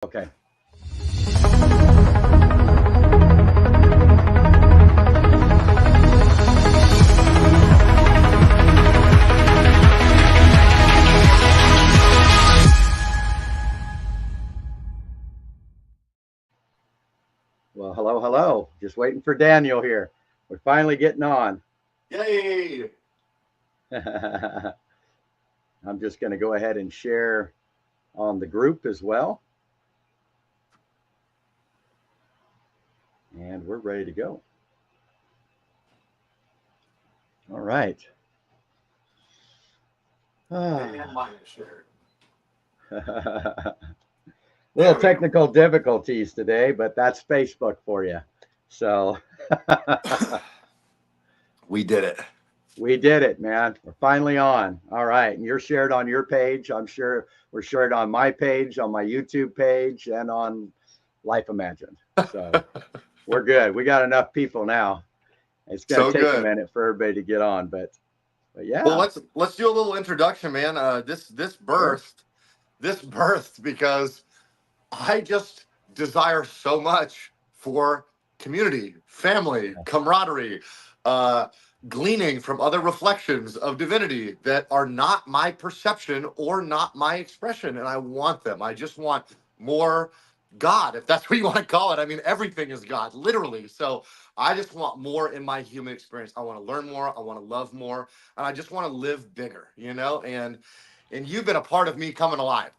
Okay. Well, hello, hello. Just waiting for Daniel here. We're finally getting on. Yay! I'm just going to go ahead and share on the group as well. And we're ready to go. All right. And mine is shared. Little technical difficulties today, but that's Facebook for you. So We did it. we did it, man. We're finally on. All right. And you're shared on your page. I'm sure we're shared on my page, on my YouTube page, and on Life Imagined. So we're good. We got enough people now. It's going to So take a good. minute for everybody to get on, but yeah. Well, let's do a little introduction, man. This Sure. birthed because I just desire so much for community, family, camaraderie, uh, gleaning from other reflections of divinity that are not my perception or not my expression. And I want them. I just want more God, if that's what you want to call it. I mean, everything is God, literally. So I just want more in my human experience. I want to learn more. I want to love more. And I just want to live bigger, you know? And you've been a part of me coming alive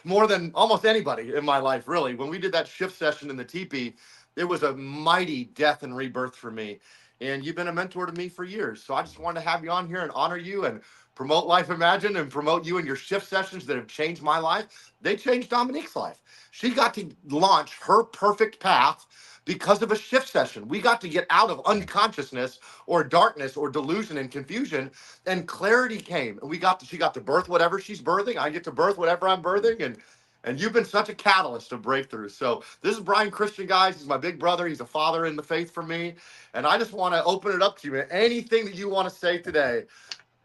more than almost anybody in my life, really. When we did that shift session in the teepee, it was a mighty death and rebirth for me. And you've been a mentor to me for years. So I just wanted to have you on here and honor you and promote Life Imagine and promote you and your shift sessions that have changed my life. They changed Dominique's life. She got to launch her perfect path because of a shift session. We got to get out of unconsciousness or darkness or delusion and confusion, and clarity came. And she got to birth whatever she's birthing. I get to birth whatever I'm birthing, and you've been such a catalyst of breakthrough. So this is Brian Christian, guys. He's my big brother. He's a father in the faith for me. And I just want to open it up to you, man. Anything that you want to say today,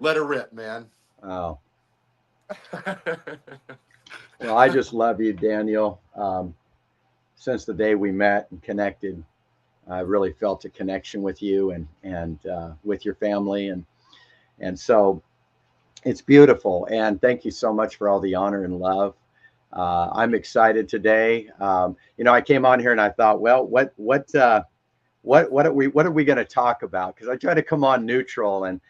let it rip, man. Oh, well, I just love you, Daniel. Since the day we met and connected, I really felt a connection with you and with your family, and so it's beautiful. And thank you so much for all the honor and love. I'm excited today. I came on here and I thought, well, what are we going to talk about? Because I try to come on neutral and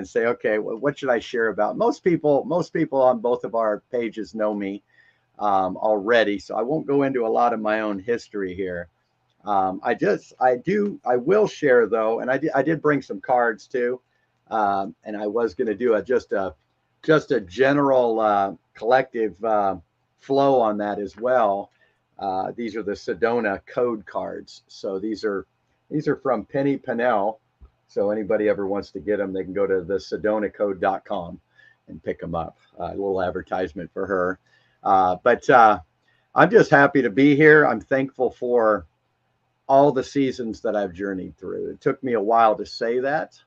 say, okay, well, what should I share about? Most people on both of our pages know me already, so I won't go into a lot of my own history here. I will share though, and I did bring some cards too, and I was going to do just a general collective flow on that as well. These are the Sedona code cards, so these are from Penny Pennell. So anybody ever wants to get them, they can go to the sedonacode.com and pick them up. A little advertisement for her. But I'm just happy to be here. I'm thankful for all the seasons that I've journeyed through. It took me a while to say that.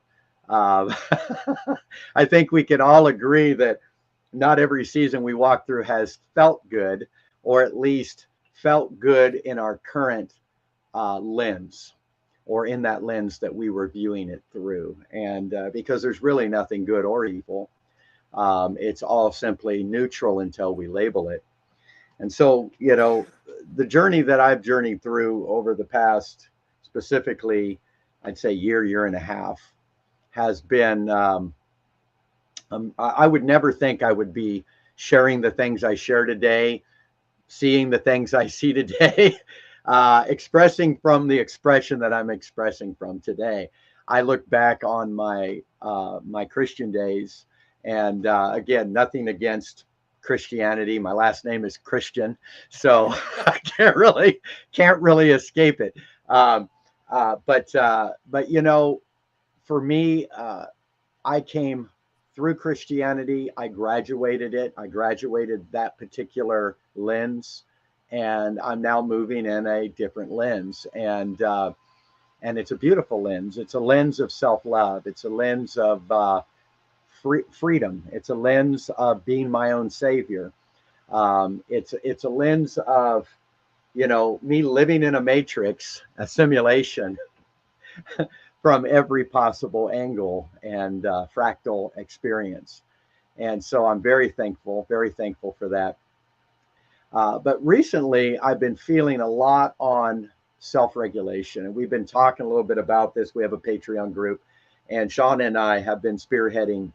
Um, I think we can all agree that not every season we walk through has felt good, or at least felt good in our current lens, or in that lens that we were viewing it through. And because there's really nothing good or evil. It's all simply neutral until we label it. And so, the journey that I've journeyed through over the past, specifically, I'd say year and a half, has been, I would never think I would be sharing the things I share today, seeing the things I see today, expressing from the expression that I'm expressing from today. I look back on my Christian days, and again, nothing against Christianity. My last name is Christian, so I can't really escape it. But for me, I came through Christianity. I graduated it. I graduated that particular lens, and I'm now moving in a different lens, and it's a beautiful lens. It's a lens of self-love. It's a lens of freedom. It's a lens of being my own savior. It's a lens of, me living in a matrix, a simulation from every possible angle and fractal experience. And so I'm very thankful for that. But recently, I've been feeling a lot on self regulation. And we've been talking a little bit about this. We have a Patreon group, and Sean and I have been spearheading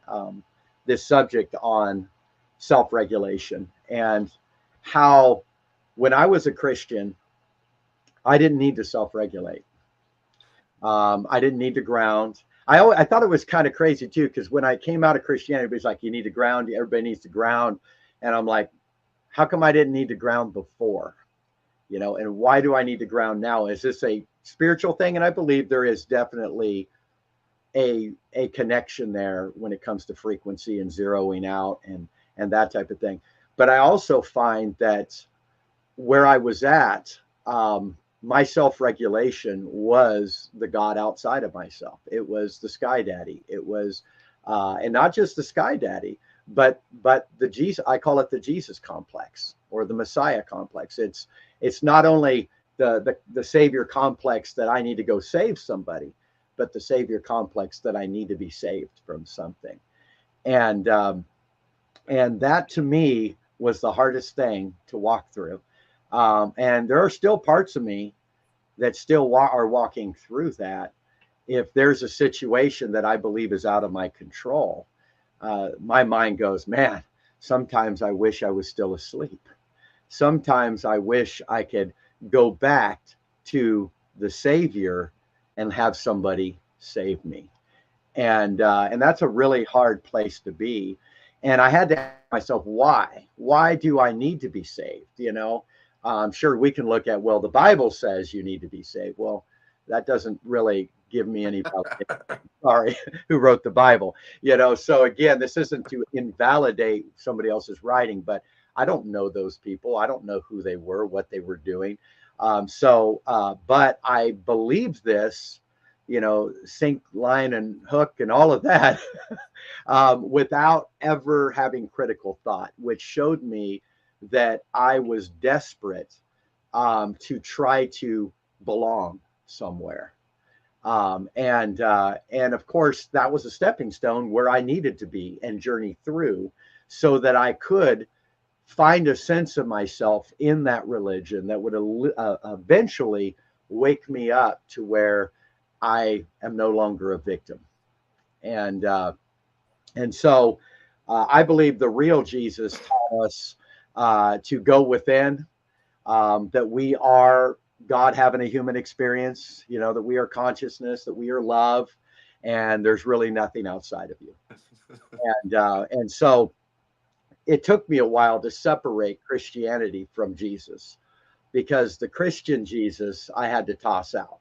this subject on self regulation and how, when I was a Christian, I didn't need to self regulate. I didn't need to ground. I thought it was kind of crazy too, because when I came out of Christianity, everybody's like, you need to ground. Everybody needs to ground. And I'm like, how come I didn't need to ground before? And why do I need to ground now? Is this a spiritual thing? And I believe there is definitely a connection there when it comes to frequency and zeroing out and that type of thing. But I also find that where I was at, my self-regulation was the God outside of myself. It was the Sky Daddy. It was, and not just the Sky Daddy, but the Jesus. I call it the Jesus complex or the Messiah complex. It's not only the Savior complex that I need to go save somebody, but the Savior complex that I need to be saved from something. And that to me was the hardest thing to walk through. And there are still parts of me that still are walking through that. If there's a situation that I believe is out of my control, my mind goes, man, sometimes I wish I was still asleep. Sometimes I wish I could go back to the Savior and have somebody save me. And that's a really hard place to be. And I had to ask myself, why? Why do I need to be saved? I'm sure we can look at, well, the Bible says you need to be saved. Well, that doesn't really give me any validation. Sorry, who wrote the Bible? So again, this isn't to invalidate somebody else's writing, but I don't know those people. I don't know who they were, what they were doing. But I believe this, sink, line, and hook, and all of that, without ever having critical thought, which showed me that I was desperate to try to belong somewhere. And of course, that was a stepping stone where I needed to be and journey through so that I could find a sense of myself in that religion that would eventually wake me up to where I am no longer a victim. And so I believe the real Jesus taught us to go within, that we are God having a human experience, that we are consciousness, that we are love, and there's really nothing outside of you. And so it took me a while to separate Christianity from Jesus, because the Christian Jesus I had to toss out.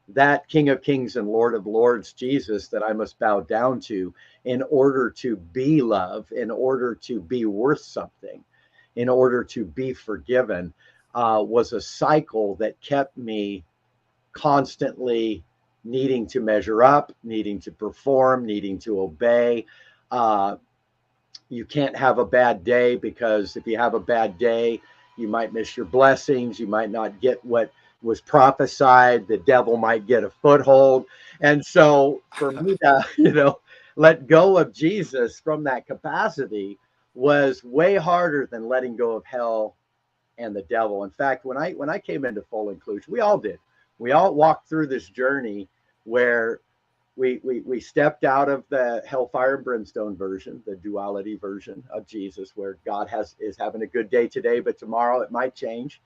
That King of Kings and Lord of Lords Jesus that I must bow down to in order to be love, in order to be worth something, in order to be forgiven, was a cycle that kept me constantly needing to measure up, needing to perform, needing to obey. You can't have a bad day, because if you have a bad day, you might miss your blessings. You might not get what was prophesied. The devil might get a foothold. And so for me to, let go of Jesus from that capacity was way harder than letting go of hell and the devil. In fact, when I came into full inclusion, we all did. We all walked through this journey where we stepped out of the hellfire and brimstone version, the duality version of Jesus, where God is having a good day today, but tomorrow it might change,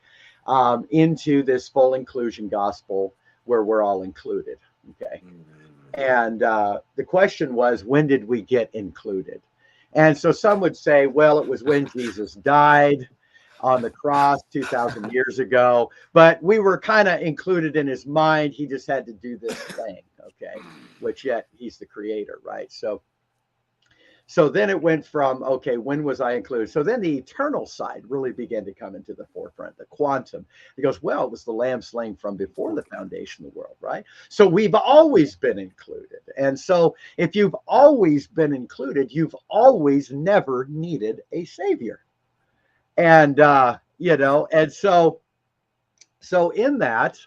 into this full inclusion gospel where we're all included. Okay. And the question was, when did we get included? And so some would say, well, it was when Jesus died on the cross 2,000 years ago, but we were kind of included in his mind. He just had to do this thing, okay, which yet he's the creator, right? So then it went from, okay, when was I included? So then the eternal side really began to come into the forefront, the quantum. He goes, well, it was the lamb slain from before the foundation of the world, right? So we've always been included. And so if you've always been included, you've always never needed a savior. And and so in that,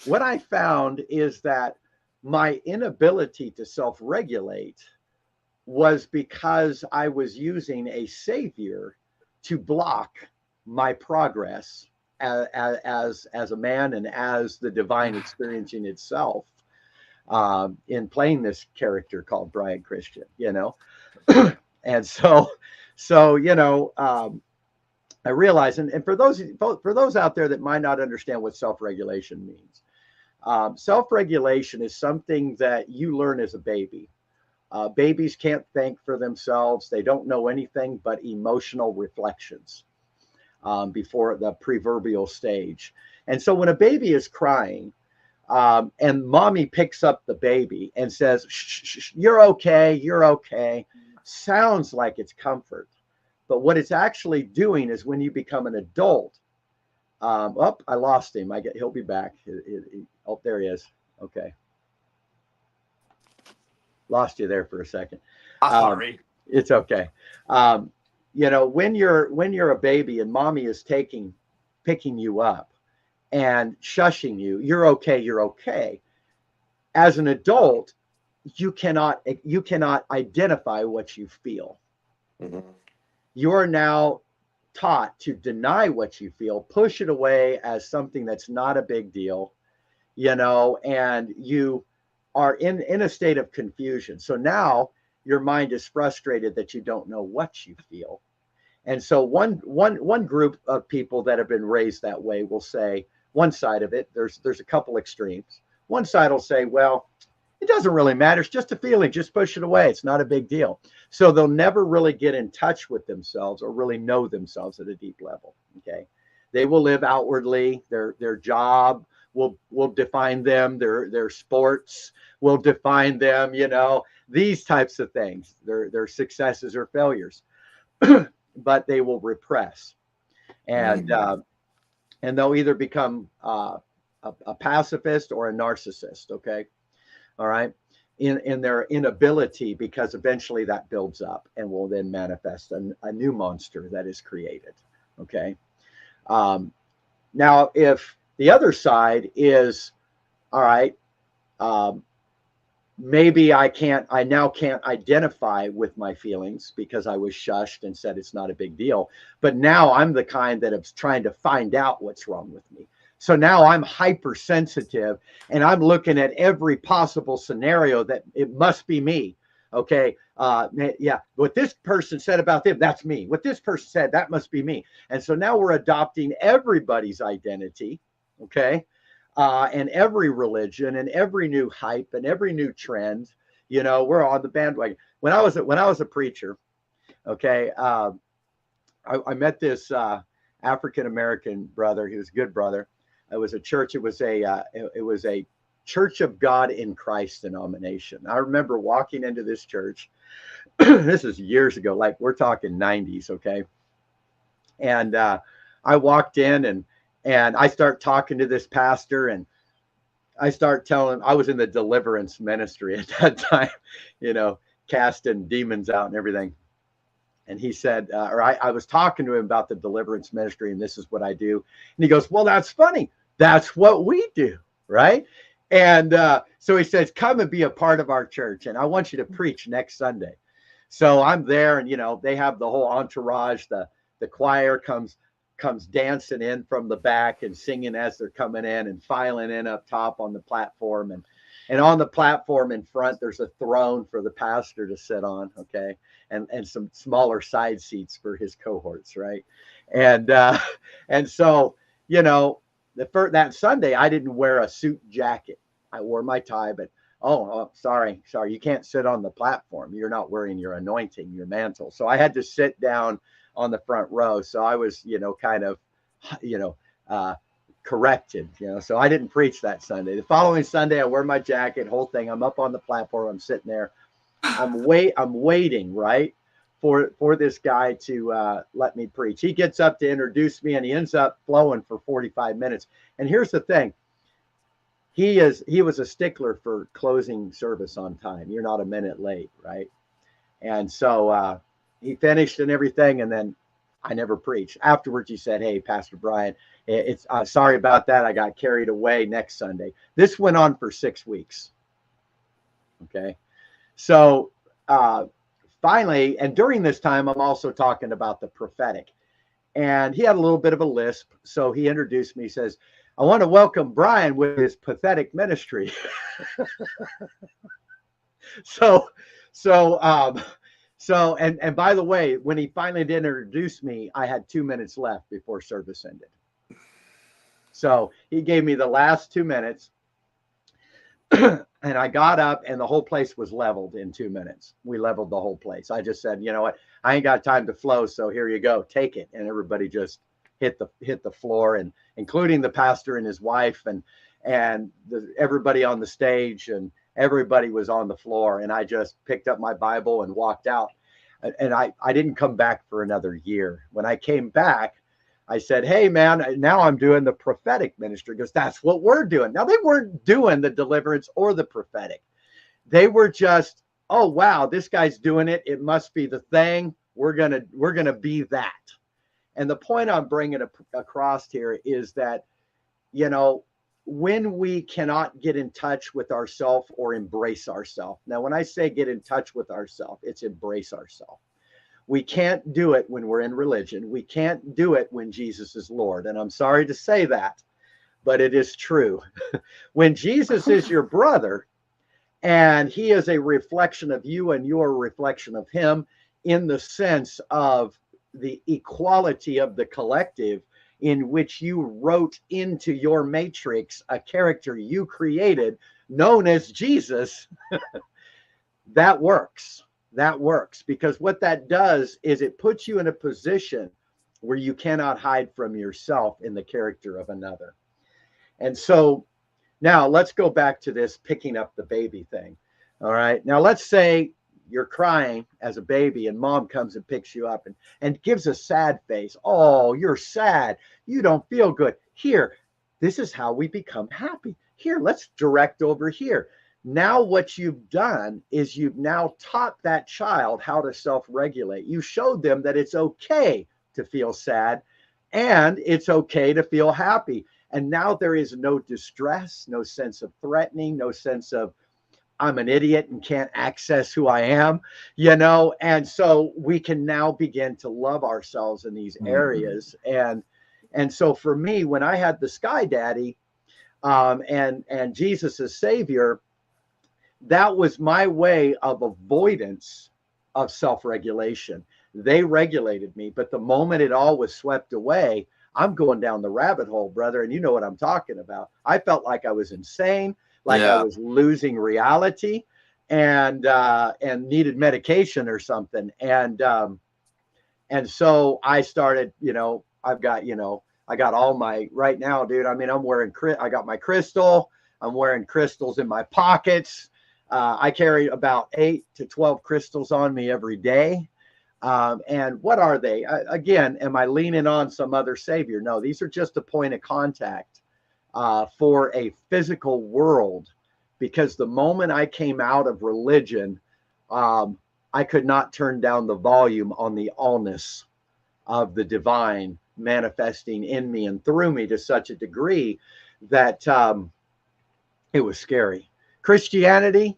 what I found is that my inability to self-regulate was because I was using a savior to block my progress as a man and as the divine experiencing itself, in playing this character called Brian Christian. And so I realize, and for those out there that might not understand what self-regulation means, self-regulation is something that you learn as a baby. Babies can't think for themselves. They don't know anything but emotional reflections before the proverbial stage. And so when a baby is crying, and mommy picks up the baby and says, shh, shh, shh, you're okay, sounds like it's comfort. But what it's actually doing is when you become an adult, I lost him. He'll be back. Oh, there he is. Okay. Lost you there for a second. Sorry. It's okay. When you're a baby and mommy is picking you up and shushing you, you're okay. As an adult, you cannot identify what you feel. Mm-hmm. You are now taught to deny what you feel, push it away as something that's not a big deal, and you are in a state of confusion. So now your mind is frustrated that you don't know what you feel. And so one group of people that have been raised that way will say, one side of it, there's a couple extremes. One side will say, well, it doesn't really matter. It's just a feeling. Just push it away. It's not a big deal. So they'll never really get in touch with themselves or really know themselves at a deep level. Okay. They will live outwardly. Their job will define them. Their sports will define them, these types of things, their successes or failures. But they will repress. And they'll either become a pacifist or a narcissist. Okay. All right. In their inability, because eventually that builds up and will then manifest a new monster that is created. Okay. Now, if the other side is, all right, maybe I now can't identify with my feelings because I was shushed and said it's not a big deal. But now I'm the kind that is trying to find out what's wrong with me. So now I'm hypersensitive and I'm looking at every possible scenario that it must be me. Okay. Yeah. What this person said about them, that's me. What this person said, that must be me. And so now we're adopting everybody's identity. Okay. And every religion and every new hype and every new trend, we're on the bandwagon. When I was a preacher, okay, I met this African American brother. He was a good brother. It was a church. It was a Church of God in Christ denomination. I remember walking into this church. This is years ago, like we're talking 90s, okay. And I walked in and I start talking to this pastor, and I start telling him I was in the deliverance ministry at that time, casting demons out and everything. And he said, I was talking to him about the deliverance ministry, and this is what I do. And he goes, well, that's funny. That's what we do, right? And so he says, come and be a part of our church, and I want you to preach next Sunday. So I'm there, and they have the whole entourage. The choir comes dancing in from the back and singing as they're coming in and filing in up top on the platform. And on the platform in front, there's a throne for the pastor to sit on, okay, and some smaller side seats for his cohorts, right? And so that Sunday I didn't wear a suit jacket. I wore my tie, but sorry, you can't sit on the platform. You're not wearing your anointing, your mantle. So I had to sit down on the front row. So I was, kind of, corrected, so I didn't preach that Sunday. The following Sunday, I wear my jacket, whole thing. I'm up on the platform. I'm sitting there. I'm waiting, right, for this guy to let me preach. He gets up to introduce me, and he ends up flowing for 45 minutes. And here's the thing. He was a stickler for closing service on time. You're not a minute late, right? And so he finished and everything, and then I never preached. Afterwards, he said, "Hey, Pastor Brian, it's sorry about that. I got carried away next Sunday." This went on for 6 weeks. Okay. So finally, and during this time, I'm also talking about the prophetic. And he had a little bit of a lisp. So he introduced me. He says, "I want to welcome Brian with his pathetic ministry." so, so, and by the way, when he finally did introduce me, I had 2 minutes left before service ended. So he gave me the last 2 minutes. And I got up and the whole place was leveled in 2 minutes. We leveled the whole place. I just said, you know what? I ain't got time to flow. So here you go. Take it. And everybody just hit the floor, and including the pastor and his wife and everybody on the stage, and everybody was on the floor. And I just picked up my Bible and walked out. And I didn't come back for another year. When I came back, I said, "Hey, man, now I'm doing the prophetic ministry," because that's what we're doing. Now, they weren't doing the deliverance or the prophetic. They were just, "Oh, wow, this guy's doing it. It must be the thing. We're gonna be that." And the point I'm bringing across here is that, you know, when we cannot get in touch with ourselves or embrace ourselves. Now, when I say get in touch with ourselves, it's embrace ourselves. We can't do it when we're in religion. We can't do it when Jesus is Lord. And I'm sorry to say that, but it is true. When Jesus is your brother and he is a reflection of you and you're a reflection of him, in the sense of the equality of the collective, in which you wrote into your matrix a character you created known as Jesus, that works. That works, because what that does is it puts you in a position where you cannot hide from yourself in the character of another. And so now let's go back to this picking up the baby thing. All right. Now let's say you're crying as a baby and mom comes and picks you up and gives a sad face. "Oh, you're sad. You don't feel good. Here, this is how we become happy. Here, let's direct over here." Now what you've done is you've now taught that child how to self-regulate. You showed them that it's okay to feel sad and it's okay to feel happy. And now there is no distress, no sense of threatening, no sense of I'm an idiot and can't access who I am, you know? And so we can now begin to love ourselves in these areas. And so for me, when I had the Sky Daddy and Jesus as Savior, that was my way of avoidance of self-regulation. They regulated me, but the moment it all was swept away, I'm going down the rabbit hole, brother. And you know what I'm talking about. I felt like I was insane, like I was losing reality, and needed medication or something. And so I started, you know, I got all my, right now, dude, I mean, I got my crystal. I'm wearing crystals in my pockets. I carry about 8 to 12 crystals on me every day. And what are they? Again, am I leaning on some other savior? No, these are just a point of contact for a physical world. Because the moment I came out of religion, I could not turn down the volume on the allness of the divine manifesting in me and through me to such a degree that it was scary. Christianity,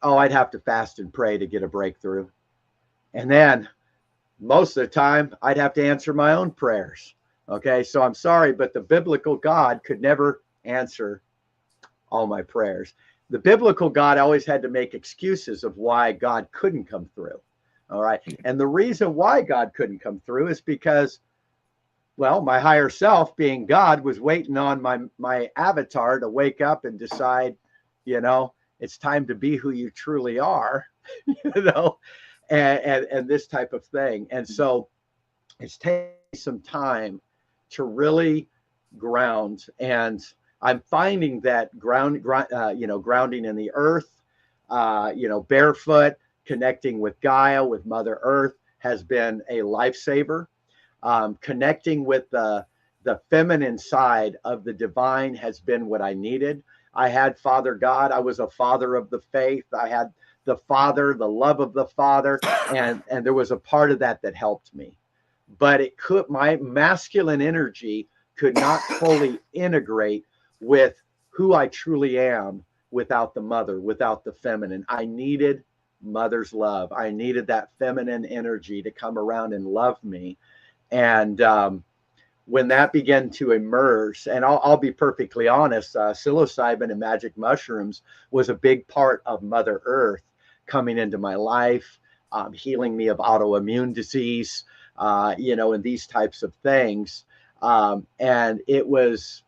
I'd have to fast and pray to get a breakthrough. And then most of the time, I'd have to answer my own prayers. Okay, so I'm sorry, but the biblical God could never answer all my prayers. The biblical God always had to make excuses of why God couldn't come through. All right. And the reason why God couldn't come through is because, well, my higher self, being God, was waiting on my avatar to wake up and decide, you know, it's time to be who you truly are, you know, and this type of thing. And so it's taking some time to really ground. And I'm finding that grounding in the earth, barefoot, connecting with Gaia, with Mother Earth, has been a lifesaver. Connecting with the feminine side of the divine has been what I needed. I had Father God. I was a father of the faith. I had the Father, the love of the Father, and there was a part of that helped me. but my masculine energy could not fully integrate with who I truly am without the mother, without the feminine. I needed mother's love. I needed that feminine energy to come around and love me. And when that began to emerge, and I'll be perfectly honest, psilocybin and magic mushrooms was a big part of Mother Earth coming into my life, healing me of autoimmune disease, and these types of things. And it was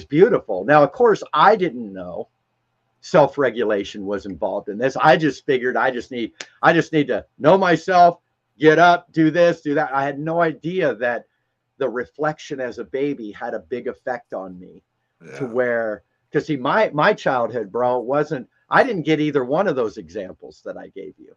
beautiful. Now, of course, I didn't know self-regulation was involved in this. I just figured I just need to know myself, get up, do this, do that. I had no idea that the reflection as a baby had a big effect on me. Yeah. To where, because see, my childhood, bro, I didn't get either one of those examples that I gave you.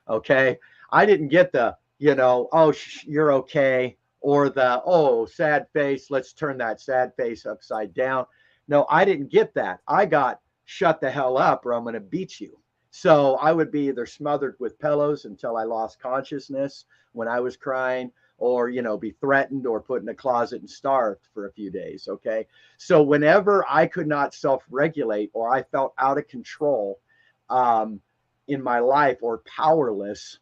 Okay. I didn't get the, oh, you're okay. Or the, oh, sad face. Let's turn that sad face upside down. No, I didn't get that. I got shut the hell up or I'm going to beat you. So I would be either smothered with pillows until I lost consciousness when I was crying, or, be threatened or put in a closet and starved for a few days. Okay. So whenever I could not self-regulate or I felt out of control in my life or powerless,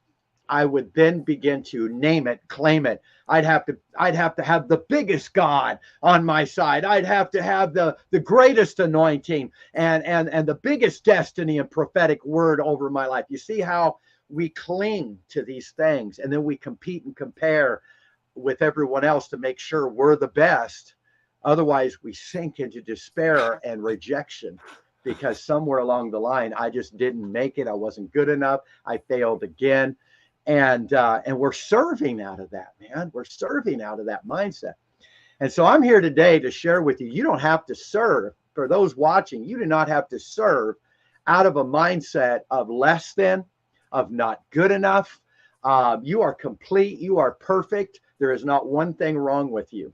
I would then begin to name it, claim it. I'd have to have the biggest God on my side. I'd have to have the greatest anointing and the biggest destiny and prophetic word over my life. You see how we cling to these things, and then we compete and compare with everyone else to make sure we're the best. Otherwise, we sink into despair and rejection because somewhere along the line, I just didn't make it. I wasn't good enough. I failed again. And we're serving out of that, man. We're serving out of that mindset. And so I'm here today to share with you. You don't have to serve. For those watching, you do not have to serve out of a mindset of less than, of not good enough. You are complete. You are perfect. There is not one thing wrong with you,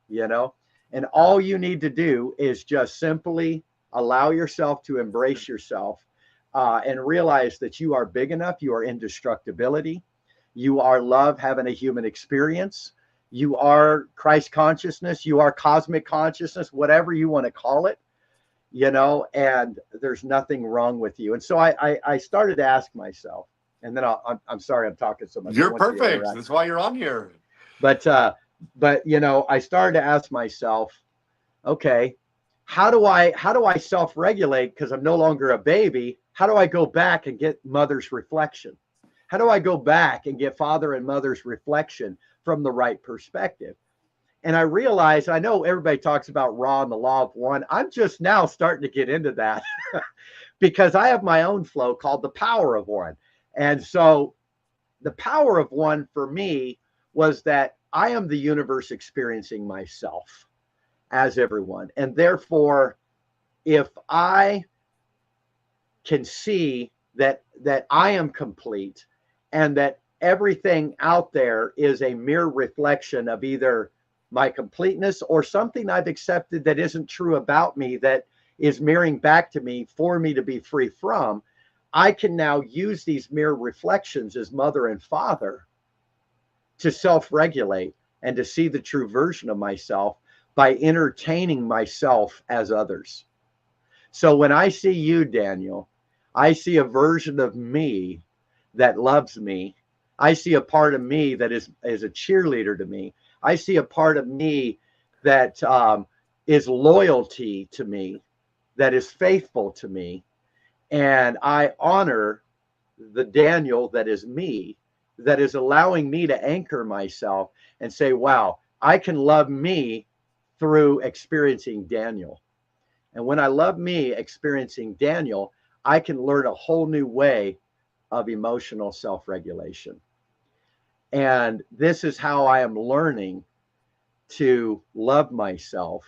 and all you need to do is just simply allow yourself to embrace yourself. And realize that you are big enough. You are indestructibility. You are love having a human experience. You are Christ consciousness. You are cosmic consciousness, whatever you want to call it, and there's nothing wrong with you. And so I started to ask myself, and then I'm sorry I'm talking so much. You're perfect. That's why you're on here. But I started to ask myself, okay, how do I self-regulate because I'm no longer a baby? How do I go back and get mother's reflection? How do I go back and get father and mother's reflection from the right perspective? And I realized, I know everybody talks about Ra and the law of one. I'm just now starting to get into that because I have my own flow called the power of one. And so the power of one for me was that I am the universe experiencing myself as everyone. And therefore, if I can see that I am complete and that everything out there is a mere reflection of either my completeness or something I've accepted that isn't true about me that is mirroring back to me for me to be free from, I can now use these mere reflections as mother and father to self-regulate and to see the true version of myself by entertaining myself as others. So when I see you, Daniyel, I see a version of me that loves me. I see a part of me that is a cheerleader to me. I see a part of me that is loyalty to me, that is faithful to me. And I honor the Daniyel that is me, that is allowing me to anchor myself and say, wow, I can love me through experiencing Daniyel. And when I love me experiencing Daniyel, I can learn a whole new way of emotional self-regulation. And this is how I am learning to love myself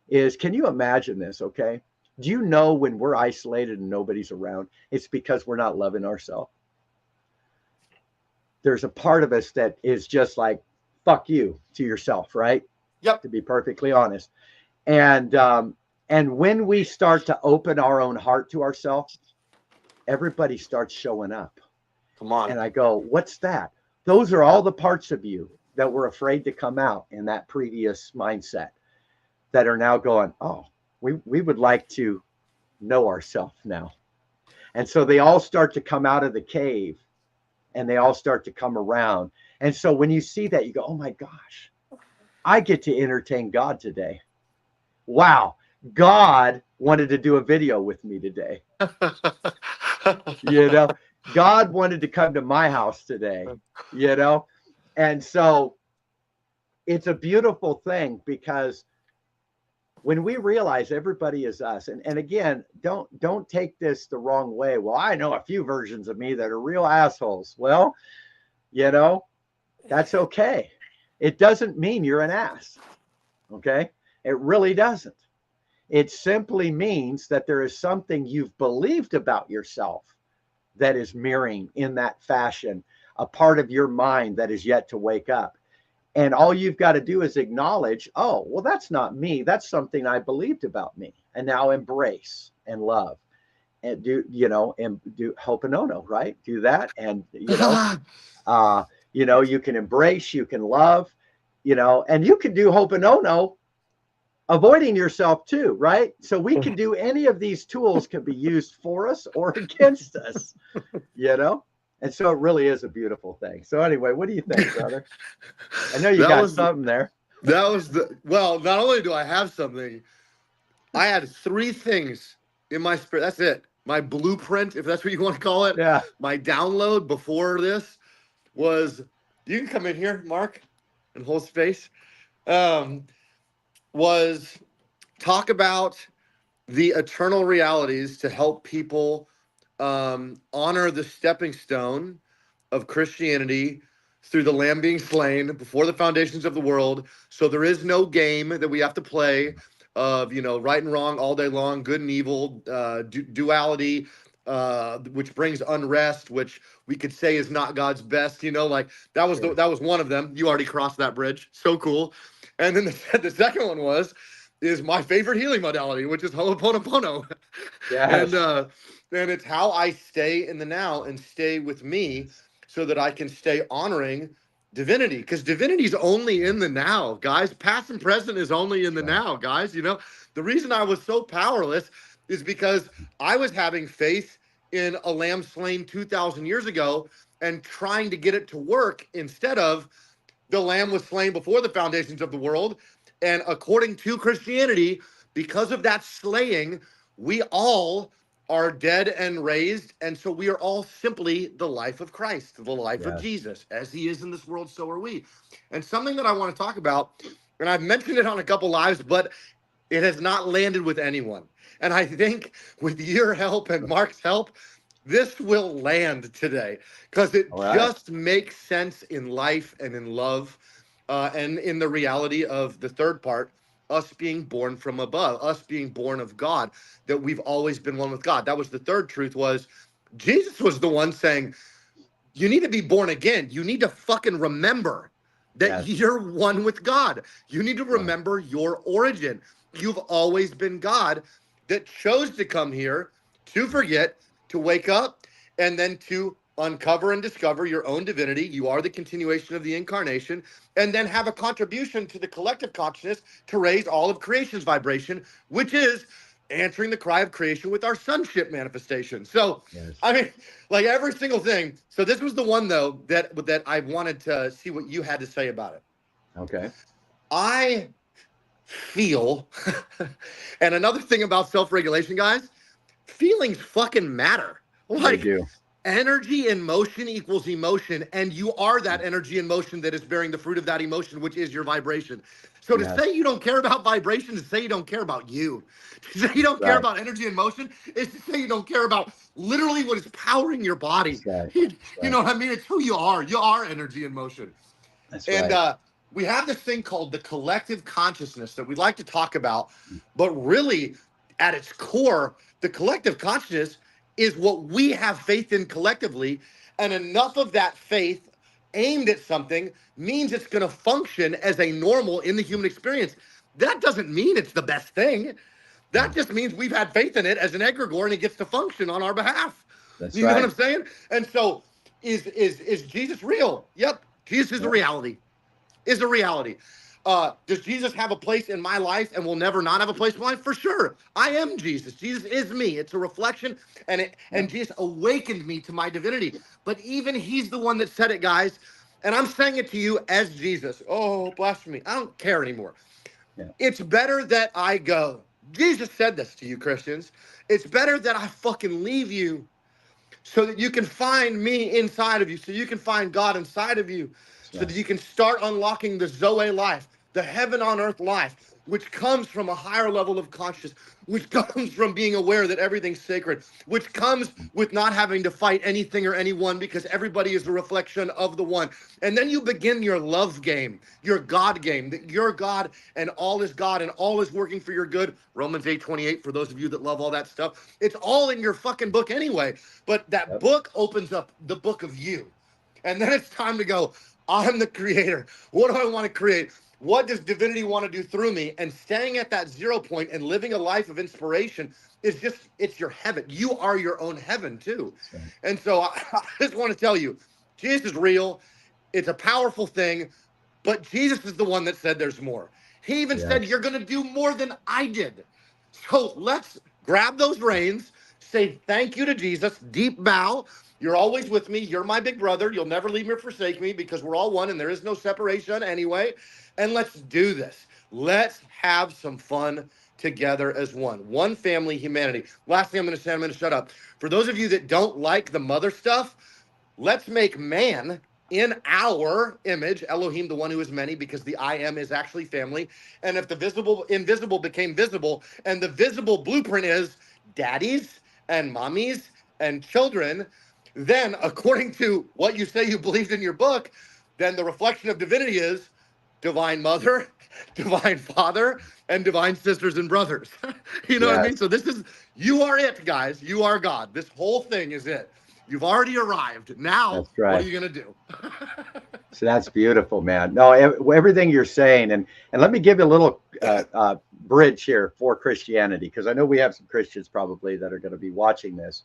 is, can you imagine this? Okay. Do you know when we're isolated and nobody's around, it's because we're not loving ourselves? There's a part of us that is just like, fuck you to yourself, right? Yep. To be perfectly honest. And when we start to open our own heart to ourselves, everybody starts showing up. Come on. And I go, what's that? Those are all the parts of you that were afraid to come out in that previous mindset that are now going, oh, we would like to know ourselves now. And so they all start to come out of the cave and they all start to come around. And so when you see that, you go, oh my gosh, I get to entertain God today. Wow, God wanted to do a video with me today. You know, God wanted to come to my house today, you know? And so it's a beautiful thing because when we realize everybody is us, and again, don't take this the wrong way. Well, I know a few versions of me that are real assholes. Well, you know, that's okay. It doesn't mean you're an ass. Okay? It really doesn't. It simply means that there is something you've believed about yourself that is mirroring in that fashion, a part of your mind that is yet to wake up. And all you've got to do is acknowledge, oh, well, that's not me. That's something I believed about me. And now embrace and love and do, you know, and do Ho'oponopono, right? Do that. And, you can embrace, you can love, and you can do Ho'oponopono avoiding yourself too, right? So we can do any of these tools can be used for us or against us, And so it really is a beautiful thing. So anyway, what do you think, brother? I know you got something there. Well, not only do I have something, I had 3 things in my spirit. That's it. My blueprint, if that's what you want to call it. Yeah. My download before this was, you can come in here, Mark, and hold space. Was talk about the eternal realities to help people honor the stepping stone of Christianity through the Lamb being slain before the foundations of the world. So there is no game that we have to play of, right and wrong all day long, good and evil, duality, which brings unrest, which we could say is not God's best. Like that was one of them. You already crossed that bridge. So cool. And then the second one is my favorite healing modality, which is Ho'oponopono. Yes. And it's how I stay in the now and stay with me so that I can stay honoring divinity, because divinity is only in the now, guys. Past and present is only in the now, guys. The reason I was so powerless is because I was having faith in a lamb slain 2,000 years ago and trying to get it to work instead of the lamb was slain before the foundations of the world. And according to Christianity, because of that slaying, we all are dead and raised. And so we are all simply the life of Christ, the life of Jesus. As he is in this world, so are we. And something that I want to talk about, and I've mentioned it on a couple lives, but it has not landed with anyone. And I think with your help and Mark's help, this will land today, because it just makes sense in life and in love and in the reality of the third part, us being born from above, us being born of God, that we've always been one with God. That was the third truth. Was Jesus was the one saying, you need to be born again. You need to fucking remember that you're one with God. You need to remember your origin. You've always been God that chose to come here to forget, to wake up, and then to uncover and discover your own divinity. You are the continuation of the incarnation, and then have a contribution to the collective consciousness to raise all of creation's vibration, which is answering the cry of creation with our sonship manifestation. So, I mean, like every single thing. So this was the one, though, that I wanted to see what you had to say about it. Okay. I feel, and another thing about self-regulation, guys, feelings fucking matter. Like, they do. Energy in motion equals emotion, and you are that energy in motion that is bearing the fruit of that emotion, which is your vibration. So to say you don't care about vibration is to say you don't care about you. To say you don't care about energy in motion is to say you don't care about literally what is powering your body. You know what I mean? It's who you are. You are energy in motion. We have this thing called the collective consciousness that we like to talk about, but really at its core, the collective consciousness is what we have faith in collectively, and enough of that faith aimed at something means it's going to function as a normal in the human experience. That doesn't mean it's the best thing. That just means we've had faith in it as an egregore, and it gets to function on our behalf. You know what I'm saying? And so is Jesus real? Yep. Jesus is a reality. is a reality. Does Jesus have a place in my life and will never not have a place in my life? For sure. I am Jesus. Jesus is me. It's a reflection, and Jesus awakened me to my divinity. But even he's the one that said it, guys. And I'm saying it to you as Jesus. Oh, blasphemy. I don't care anymore. Yeah. It's better that I go. Jesus said this to you, Christians. It's better that I fucking leave you so that you can find me inside of you, so you can find God inside of you, so that you can start unlocking the Zoe life, the heaven on earth life, which comes from a higher level of consciousness, which comes from being aware that everything's sacred, which comes with not having to fight anything or anyone because everybody is a reflection of the one. And then you begin your love game, your God game, that you're God and all is God and all is working for your good. Romans 8:28, for those of you that love all that stuff. It's all in your fucking book anyway. But that book opens up the book of you. And then it's time to go, I'm the creator. What do I want to create? What does divinity want to do through me? And staying at that 0 point and living a life of inspiration is just, it's your heaven. You are your own heaven too. And so I just want to tell you, Jesus is real. It's a powerful thing, but Jesus is the one that said there's more. He even said, you're going to do more than I did. So let's grab those reins, say thank you to Jesus, deep bow. You're always with me. You're my big brother. You'll never leave me or forsake me because we're all one and there is no separation anyway. And let's do this. Let's have some fun together as one. One family, humanity. Last thing I'm going to say, I'm going to shut up. For those of you that don't like the mother stuff, let's make man in our image, Elohim, the one who is many, because the I am is actually family. And if the invisible became visible, and the visible blueprint is daddies and mommies and children, then according to what you say you believed in your book, then the reflection of divinity is divine mother, divine father, and divine sisters and brothers. You know what I mean? So this is, you are it, guys. You are God. This whole thing is it. You've already arrived. Now, what are you going to do? So that's beautiful, man. No, everything you're saying, and let me give you a little bridge here for Christianity, because I know we have some Christians probably that are going to be watching this.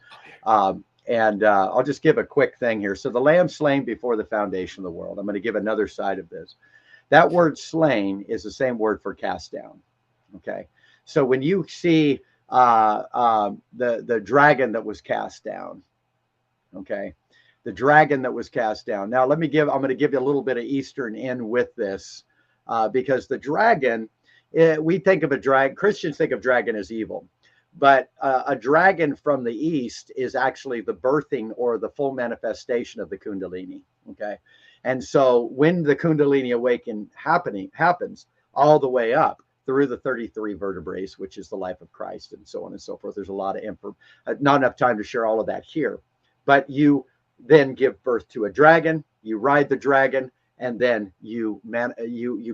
And I'll just give a quick thing here. So the lamb slain before the foundation of the world. I'm going to give another side of this. That word slain is the same word for cast down. Okay. So when you see the dragon that was cast down, okay, the dragon that was cast down. Now, I'm going to give you a little bit of Eastern in with this, because the dragon, we think of Christians think of dragon as evil, but a dragon from the East is actually the birthing or the full manifestation of the Kundalini. Okay. And so when the Kundalini awakening happens all the way up through the 33 vertebrae, which is the life of Christ and so on and so forth. There's a lot of not enough time to share all of that here, but you then give birth to a dragon, you ride the dragon, and then you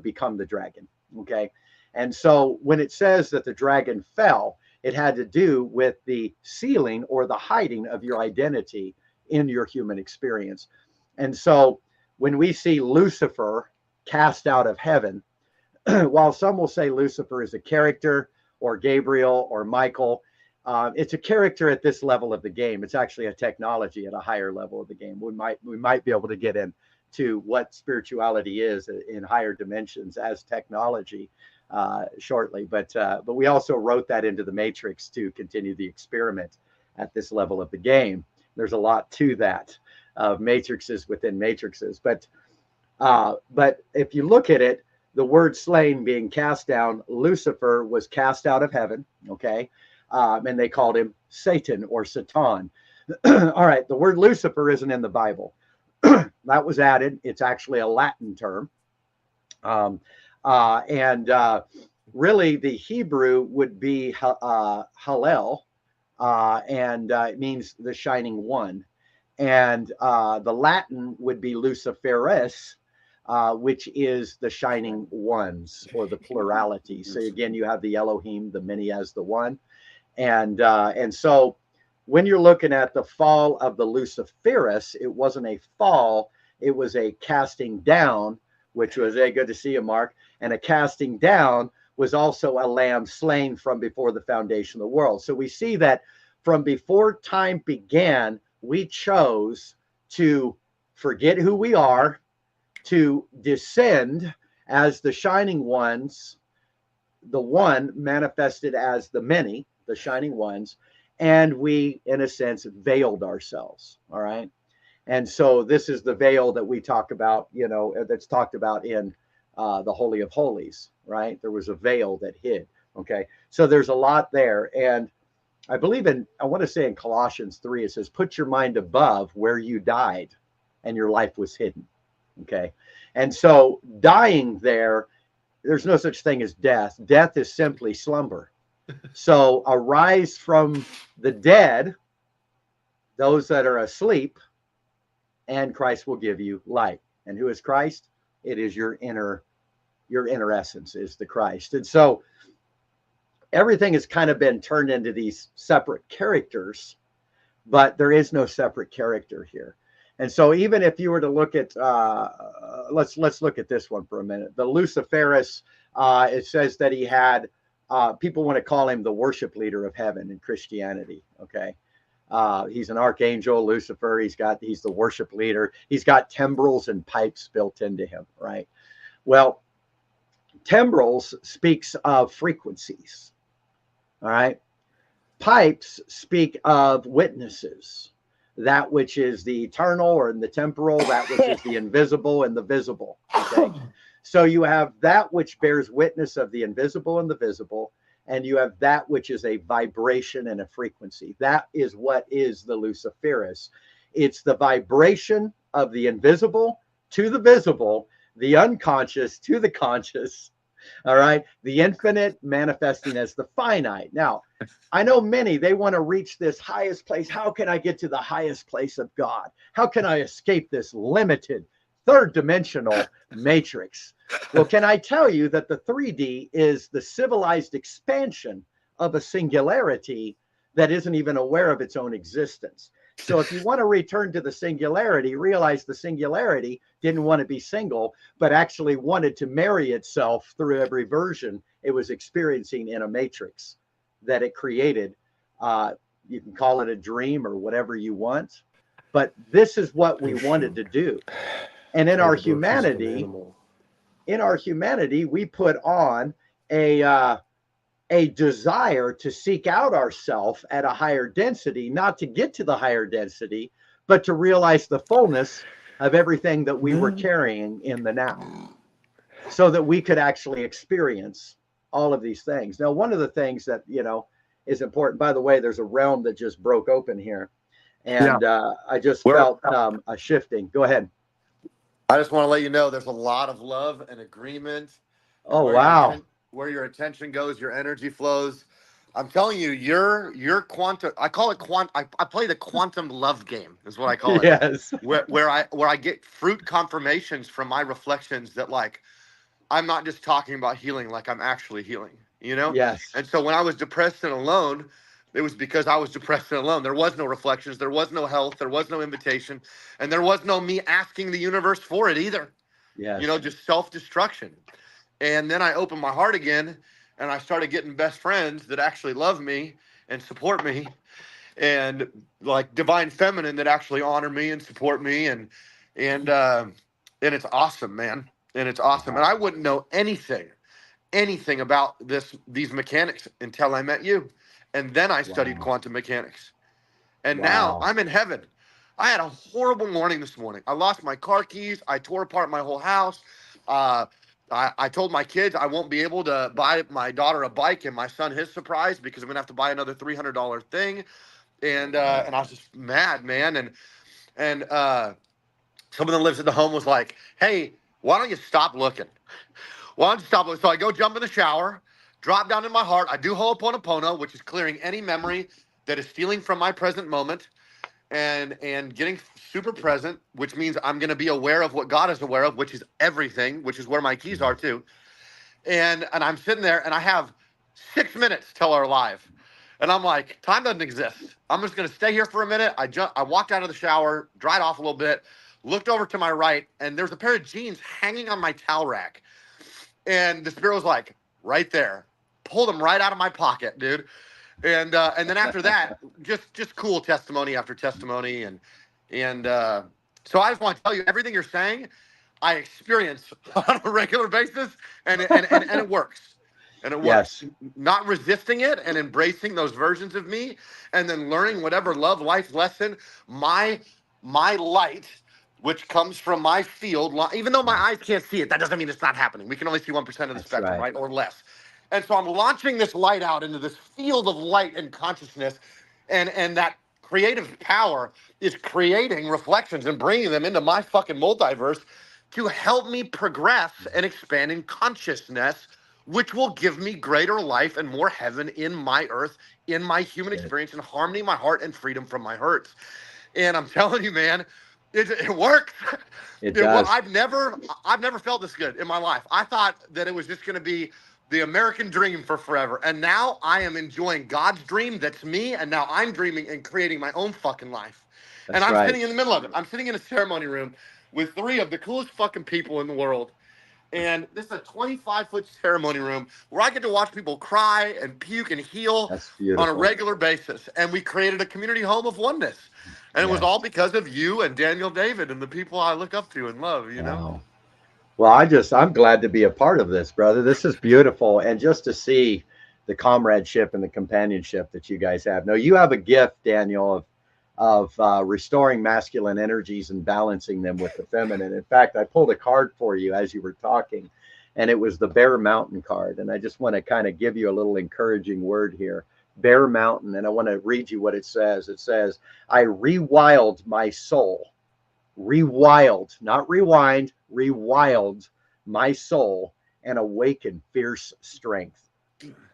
become the dragon. Okay. And so when it says that the dragon fell, it had to do with the sealing or the hiding of your identity in your human experience. And so when we see Lucifer cast out of heaven, while some will say Lucifer is a character or Gabriel or Michael, it's a character at this level of the game. It's actually a technology at a higher level of the game. We might be able to get into what spirituality is in higher dimensions as technology shortly. But we also wrote that into the Matrix to continue the experiment at this level of the game. There's a lot to that of matrices within matrices. But if you look at it, the word slain being cast down, Lucifer was cast out of heaven. Okay. And they called him Satan or Satan. All right. The word Lucifer isn't in the Bible. That was added. It's actually a Latin term. Really the Hebrew would be Hallel, and it means the shining one. And the Latin would be Luciferus, which is the shining ones or the plurality. So again, you have the Elohim, the many as the one. And so when you're looking at the fall of the Luciferus, it wasn't a fall, it was a casting down, which was good to see you, Mark. And a casting down was also a lamb slain from before the foundation of the world. So we see that from before time began, we chose to forget who we are, to descend as the shining ones, the one manifested as the many, the shining ones, and we, in a sense, veiled ourselves. All right. And so this is the veil that we talk about, that's talked about in the Holy of Holies, right? There was a veil that hid. Okay. So there's a lot there. And I believe I want to say in Colossians 3, it says, put your mind above where you died and your life was hidden. Okay. And so dying there's no such thing as death. Death is simply slumber. So arise from the dead, those that are asleep, and Christ will give you light. And who is Christ? It is your inner essence is the Christ. And so everything has kind of been turned into these separate characters, but there is no separate character here. And so even if you were to look at, let's look at this one for a minute. The Luciferus, it says that he had, people want to call him the worship leader of heaven in Christianity. Okay. He's an archangel, Lucifer. He's the worship leader. He's got timbrels and pipes built into him, right? Well, timbrels speaks of frequencies. All right. Pipes speak of witnesses, that which is the eternal or in the temporal, that which is the invisible and the visible. Okay. So you have that which bears witness of the invisible and the visible, and you have that which is a vibration and a frequency. That is what is the Luciferus. It's the vibration of the invisible to the visible, the unconscious to the conscious. All right. The infinite manifesting as the finite. Now, I know many, they want to reach this highest place. How can I get to the highest place of God? How can I escape this limited third dimensional matrix? Well, can I tell you that the 3D is the civilized expansion of a singularity that isn't even aware of its own existence? So if you want to return to the singularity, realize the singularity didn't want to be single, but actually wanted to marry itself through every version it was experiencing in a matrix that it created. You can call it a dream or whatever you want, but this is what we wanted to do. And in our humanity, we put on a desire to seek out ourself at a higher density, not to get to the higher density, but to realize the fullness of everything that we were carrying in the now, so that we could actually experience all of these things. Now, one of the things that, is important, by the way, there's a realm that just broke open here. And I just felt a shifting. Go ahead. I just want to let you know there's a lot of love and agreement. Oh, wow. Where your attention goes, your energy flows. I'm telling you, your quantum. I call it I play the quantum love game, is what I call it. Yes. Where I get fruit confirmations from my reflections that, like, I'm not just talking about healing, like I'm actually healing. Yes. And so when I was depressed and alone, it was because I was depressed and alone. There was no reflections. There was no health. There was no invitation. And there was no me asking the universe for it either. Yes. Just self-destruction. And then I opened my heart again, and I started getting best friends that actually love me and support me, and like divine feminine that actually honor me and support me. And it's awesome, man. And it's awesome. And I wouldn't know anything about these mechanics until I met you. And then I studied quantum mechanics. And now I'm in heaven. I had a horrible morning this morning. I lost my car keys. I tore apart my whole house. I told my kids I won't be able to buy my daughter a bike and my son his surprise because I'm going to have to buy another $300 thing. And I was just mad, man. And someone that lives at the home was like, hey, why don't you stop looking? Why don't you stop looking? So I go jump in the shower, drop down in my heart. I do Ho'oponopono, which is clearing any memory that is stealing from my present moment, and getting super present, which means I'm going to be aware of what God is aware of, which is everything, which is where my keys are too. And I'm sitting there, and I have 6 minutes till our live. And I'm like, time doesn't exist. I'm just going to stay here for a minute. I walked out of the shower, dried off a little bit, looked over to my right, and there's a pair of jeans hanging on my towel rack. And the spirit was like, right there. Pulled them right out of my pocket, dude. And then after that, just cool testimony after testimony. And so I just want to tell you, everything you're saying, I experience on a regular basis, and it works. And it works. Yes, Not resisting it and embracing those versions of me, and then learning whatever love life lesson my light, which comes from my field, even though my yeah, eyes can't see it, that doesn't mean it's not happening. We can only see 1% of the that's spectrum, right. right? Or less. And so I'm launching this light out into this field of light and consciousness, and that creative power is creating reflections and bringing them into my fucking multiverse to help me progress and expand in consciousness, which will give me greater life and more heaven in my earth, in my human Good. experience, and harmony in my heart and freedom from my hurts. And I'm telling you, man, it works. It does. I've never felt this good in my life. I thought that it was just going to be the American dream for forever. And now I am enjoying God's dream. That's me. And now I'm dreaming and creating my own fucking life. And That's I'm right. sitting in the middle of it. I'm sitting in a ceremony room with three of the coolest fucking people in the world. And this is a 25-foot ceremony room where I get to watch people cry and puke and heal That's on a beautiful. regular basis. And we created a community home of oneness. And it was all Yes. because of you and Daniel David and the people I look up to and love, you know? Wow. Well, I'm glad to be a part of this, brother. This is beautiful. And just to see the comradeship and the companionship that you guys have. Now, you have a gift, Daniel, of restoring masculine energies and balancing them with the feminine. In fact, I pulled a card for you as you were talking, and it was the Bear Mountain card. And I just want to kind of give you a little encouraging word here. Bear Mountain. And I want to read you what it says. It says, I rewild my soul, rewild, not rewind, rewild my soul and awaken fierce strength.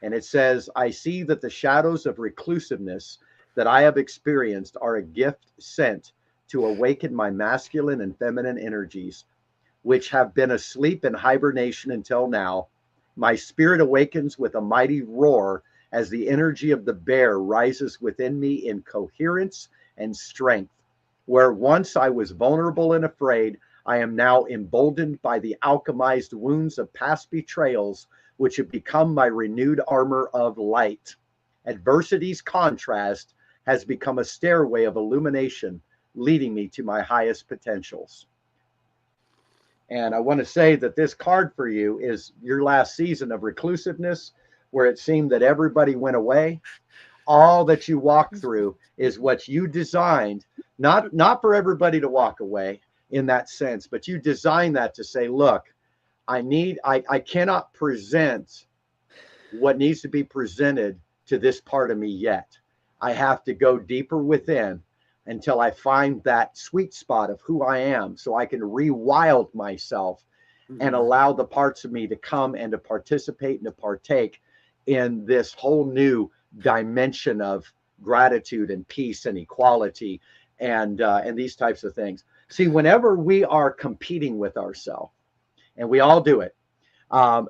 And it says, I see that the shadows of reclusiveness that I have experienced are a gift sent to awaken my masculine and feminine energies, which have been asleep in hibernation until now. My spirit awakens with a mighty roar as the energy of the bear rises within me in coherence and strength. Where once I was vulnerable and afraid, I am now emboldened by the alchemized wounds of past betrayals, which have become my renewed armor of light. Adversity's contrast has become a stairway of illumination, leading me to my highest potentials. And I want to say that this card for you is your last season of reclusiveness, where it seemed that everybody went away. All that you walk through is what you designed, not for everybody to walk away in that sense, but you designed that to say, look, I cannot present what needs to be presented to this part of me yet. I have to go deeper within until I find that sweet spot of who I am so I can rewild myself and allow the parts of me to come and to participate and to partake in this whole new dimension of gratitude and peace and equality and these types of things. See, whenever we are competing with ourselves, and we all do it,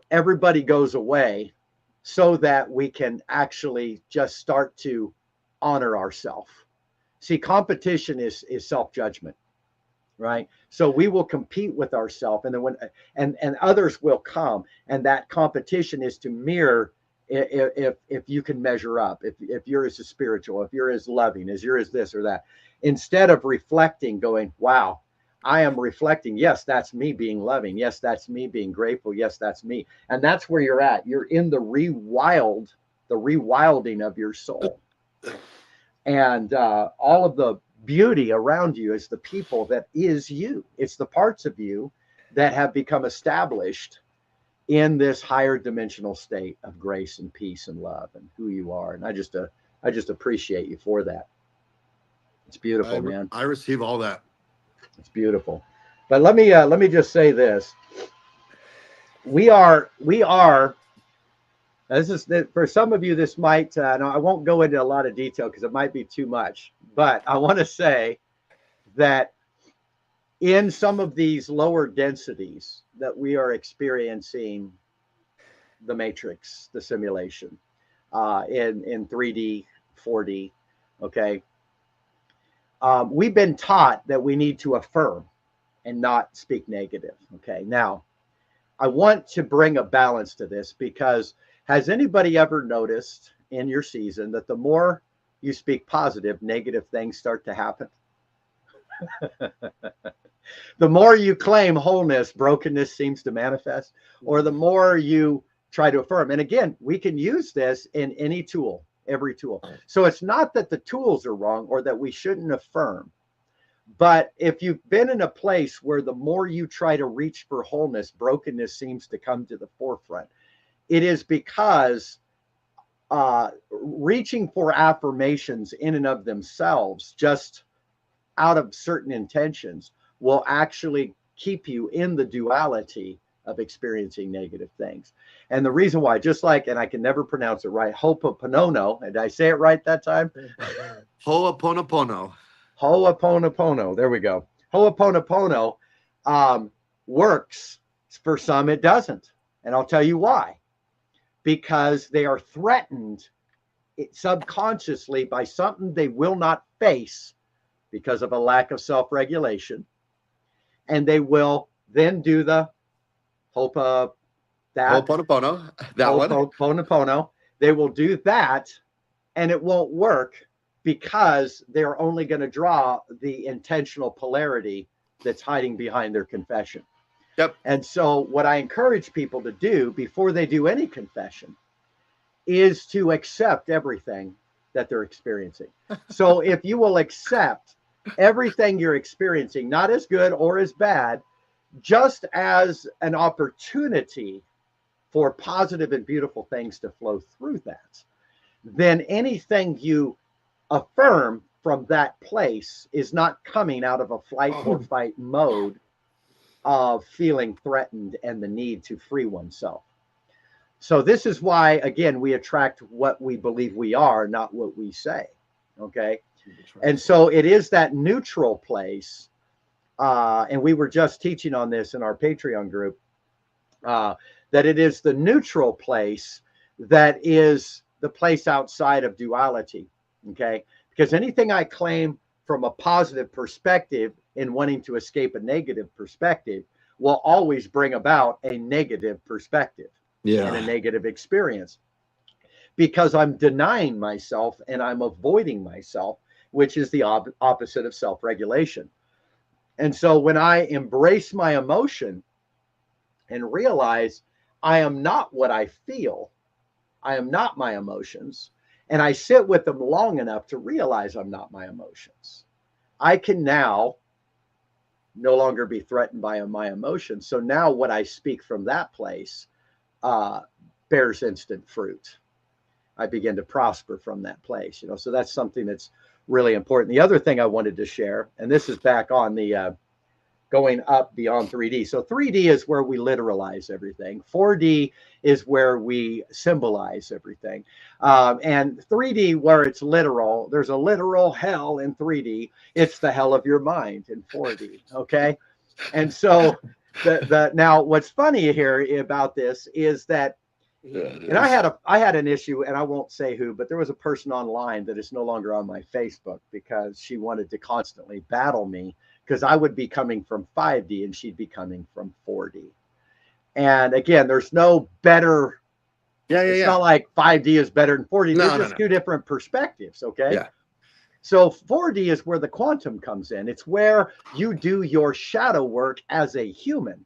everybody goes away so that we can actually just start to honor ourselves. See, competition is self-judgment, right? So we will compete with ourselves, and then and others will come, and that competition is to mirror if you can measure up, if you're as spiritual, if you're as loving, as you're as this or that, instead of reflecting, going, wow, I am reflecting. Yes, that's me being loving. Yes, that's me being grateful. Yes, that's me. And that's where you're at. You're in the rewilding of your soul. And all of the beauty around you is the people that is you. It's the parts of you that have become established in this higher dimensional state of grace and peace and love and who you are. And I just appreciate you for that. It's beautiful, man. I receive all that. It's beautiful. But let me just say this. We are this is for some of you, this might no, I won't go into a lot of detail because it might be too much, but I want to say that in some of these lower densities that we are experiencing the matrix, the simulation, in 3D, 4D, okay, we've been taught that we need to affirm and not speak negative. Okay, now I want to bring a balance to this because has anybody ever noticed in your season that the more you speak positive, negative things start to happen? The more you claim wholeness, brokenness seems to manifest, or the more you try to affirm. And again, we can use this in any tool, every tool. So it's not that the tools are wrong or that we shouldn't affirm. But if you've been in a place where the more you try to reach for wholeness, brokenness seems to come to the forefront, it is because reaching for affirmations in and of themselves, just out of certain intentions, will actually keep you in the duality of experiencing negative things. And the reason why, just like, and I can never pronounce it right, Ho'oponopono, did I say it right that time? Ho'oponopono. Ho'oponopono, there we go. Ho'oponopono works. For some, it doesn't. And I'll tell you why. Because they are threatened subconsciously by something they will not face because of a lack of self-regulation. And they will then do the Ho'oponopono, they will do that, and it won't work because they're only going to draw the intentional polarity that's hiding behind their confession. Yep. And so what I encourage people to do before they do any confession is to accept everything that they're experiencing. So if you will accept everything you're experiencing, not as good or as bad, just as an opportunity for positive and beautiful things to flow through that, then anything you affirm from that place is not coming out of a flight or fight mode of feeling threatened and the need to free oneself. So this is why, again, we attract what we believe we are, not what we say. Okay. And so it is that neutral place. And we were just teaching on this in our Patreon group, that it is the neutral place that is the place outside of duality. Okay. Because anything I claim from a positive perspective in wanting to escape a negative perspective will always bring about a negative perspective and a negative experience, because I'm denying myself and I'm avoiding myself, which is the opposite of self-regulation. And so when I embrace my emotion and realize I am not what I feel, I am not my emotions, and I sit with them long enough to realize I'm not my emotions, I can now no longer be threatened by my emotions. So now what I speak from that place bears instant fruit. I begin to prosper from that place, you know. So that's something that's really important. The other thing I wanted to share, and this is back on the going up beyond 3D. So 3D is where we literalize everything. 4D is where we symbolize everything. And 3D, where it's literal, there's a literal hell in 3D. It's the hell of your mind in 4D. Okay. And so now what's funny here about this is that, and I had an issue, and I won't say who, but there was a person online that is no longer on my Facebook because she wanted to constantly battle me, because I would be coming from 5D and she'd be coming from 4D. And again, there's no better. It's not like 5D is better than 4D. They're just two different perspectives. Okay. Yeah. So 4D is where the quantum comes in. It's where you do your shadow work as a human.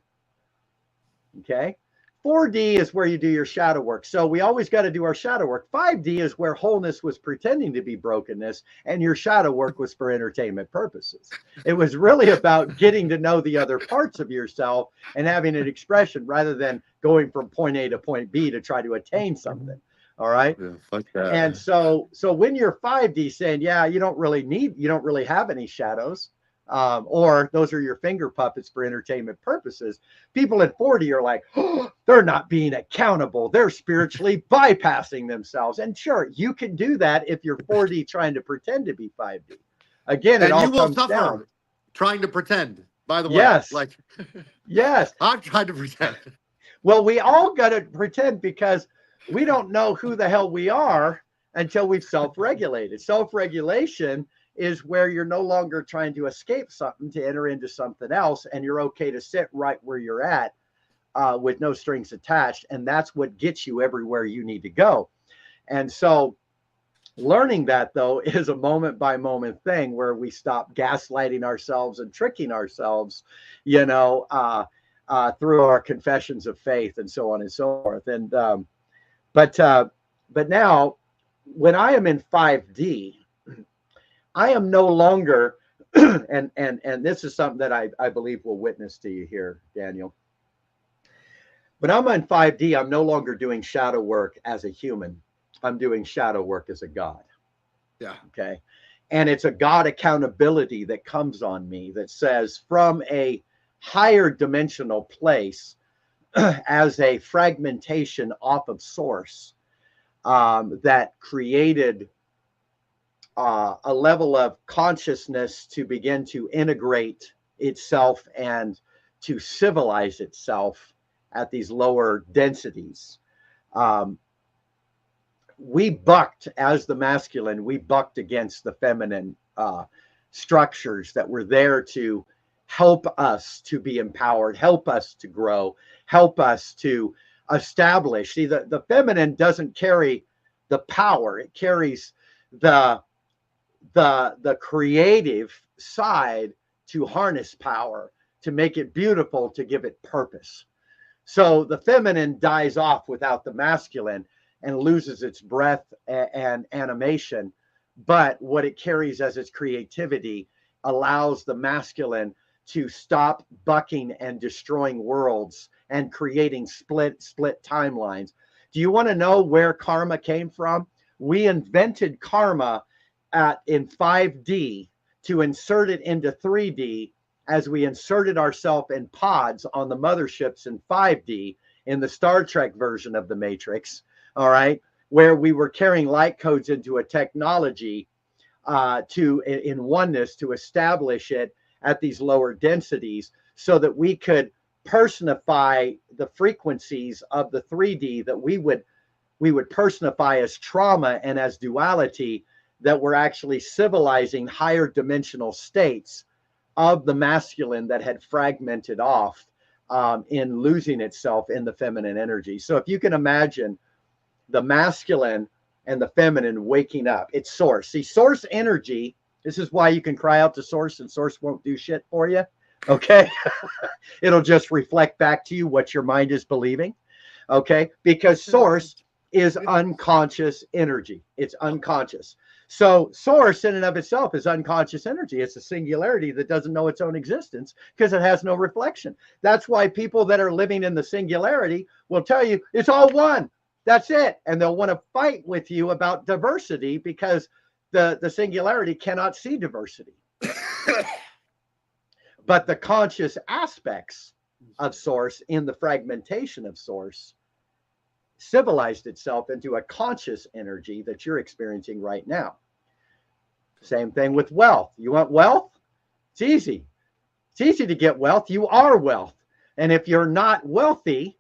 Okay. 4D is where you do your shadow work. So we always got to do our shadow work. 5D is where wholeness was pretending to be brokenness, and your shadow work was for entertainment purposes. It was really about getting to know the other parts of yourself and having an expression rather than going from point A to point B to try to attain something. All right. Yeah, fuck that. And so when you're 5D saying, yeah, you don't really have any shadows, or those are your finger puppets for entertainment purposes, people at 4D are like, oh, they're not being accountable. They're spiritually bypassing themselves. And sure, you can do that if you're 4D trying to pretend to be 5D. Again, it all comes down. Trying to pretend, by the way. Yes. Like, yes. I'm trying to pretend. Well, we all got to pretend because we don't know who the hell we are until we've self-regulated. Self-regulation is where you're no longer trying to escape something to enter into something else, and you're okay to sit right where you're at with no strings attached. And that's what gets you everywhere you need to go. And so Learning that, though, is a moment by moment thing where we stop gaslighting ourselves and tricking ourselves, you know, through our confessions of faith and so on and so forth. And but but now, when I am in 5D, I am no longer, and this is something that I believe will witness to you here, Daniel. When I'm in 5D, I'm no longer doing shadow work as a human. I'm doing shadow work as a God. Yeah. Okay. And it's a God accountability that comes on me that says, from a higher dimensional place, as a fragmentation off of source, that created a level of consciousness to begin to integrate itself and to civilize itself at these lower densities. We bucked, as the masculine, we bucked against the feminine structures that were there to help us to be empowered, help us to grow, help us to establish. See, the feminine doesn't carry the power, it carries the creative side to harness power, to make it beautiful, to give it purpose. So the feminine dies off without the masculine and loses its breath and animation. But what it carries as its creativity allows the masculine to stop bucking and destroying worlds and creating split timelines. Do you want to know where karma came from? We invented karma in 5D to insert it into 3D, as we inserted ourselves in pods on the motherships in 5D in the Star Trek version of the Matrix, all right, where we were carrying light codes into a technology in oneness to establish it at these lower densities so that we could personify the frequencies of the 3D that we would personify as trauma and as duality, that we're actually civilizing higher dimensional states of the masculine that had fragmented off in losing itself in the feminine energy. So if you can imagine the masculine and the feminine waking up, it's source. See, source energy, this is why you can cry out to source and source won't do shit for you. Okay. It'll just reflect back to you what your mind is believing. Okay. Because source is unconscious energy. It's unconscious. So source in and of itself is unconscious energy. It's a singularity that doesn't know its own existence because it has no reflection. That's why people that are living in the singularity will tell you it's all one. That's it. And they'll want to fight with you about diversity because the singularity cannot see diversity. But the conscious aspects of source in the fragmentation of source civilized itself into a conscious energy that you're experiencing right now. Same thing with wealth. You want wealth? It's easy. It's easy to get wealth. You are wealth. And if you're not wealthy,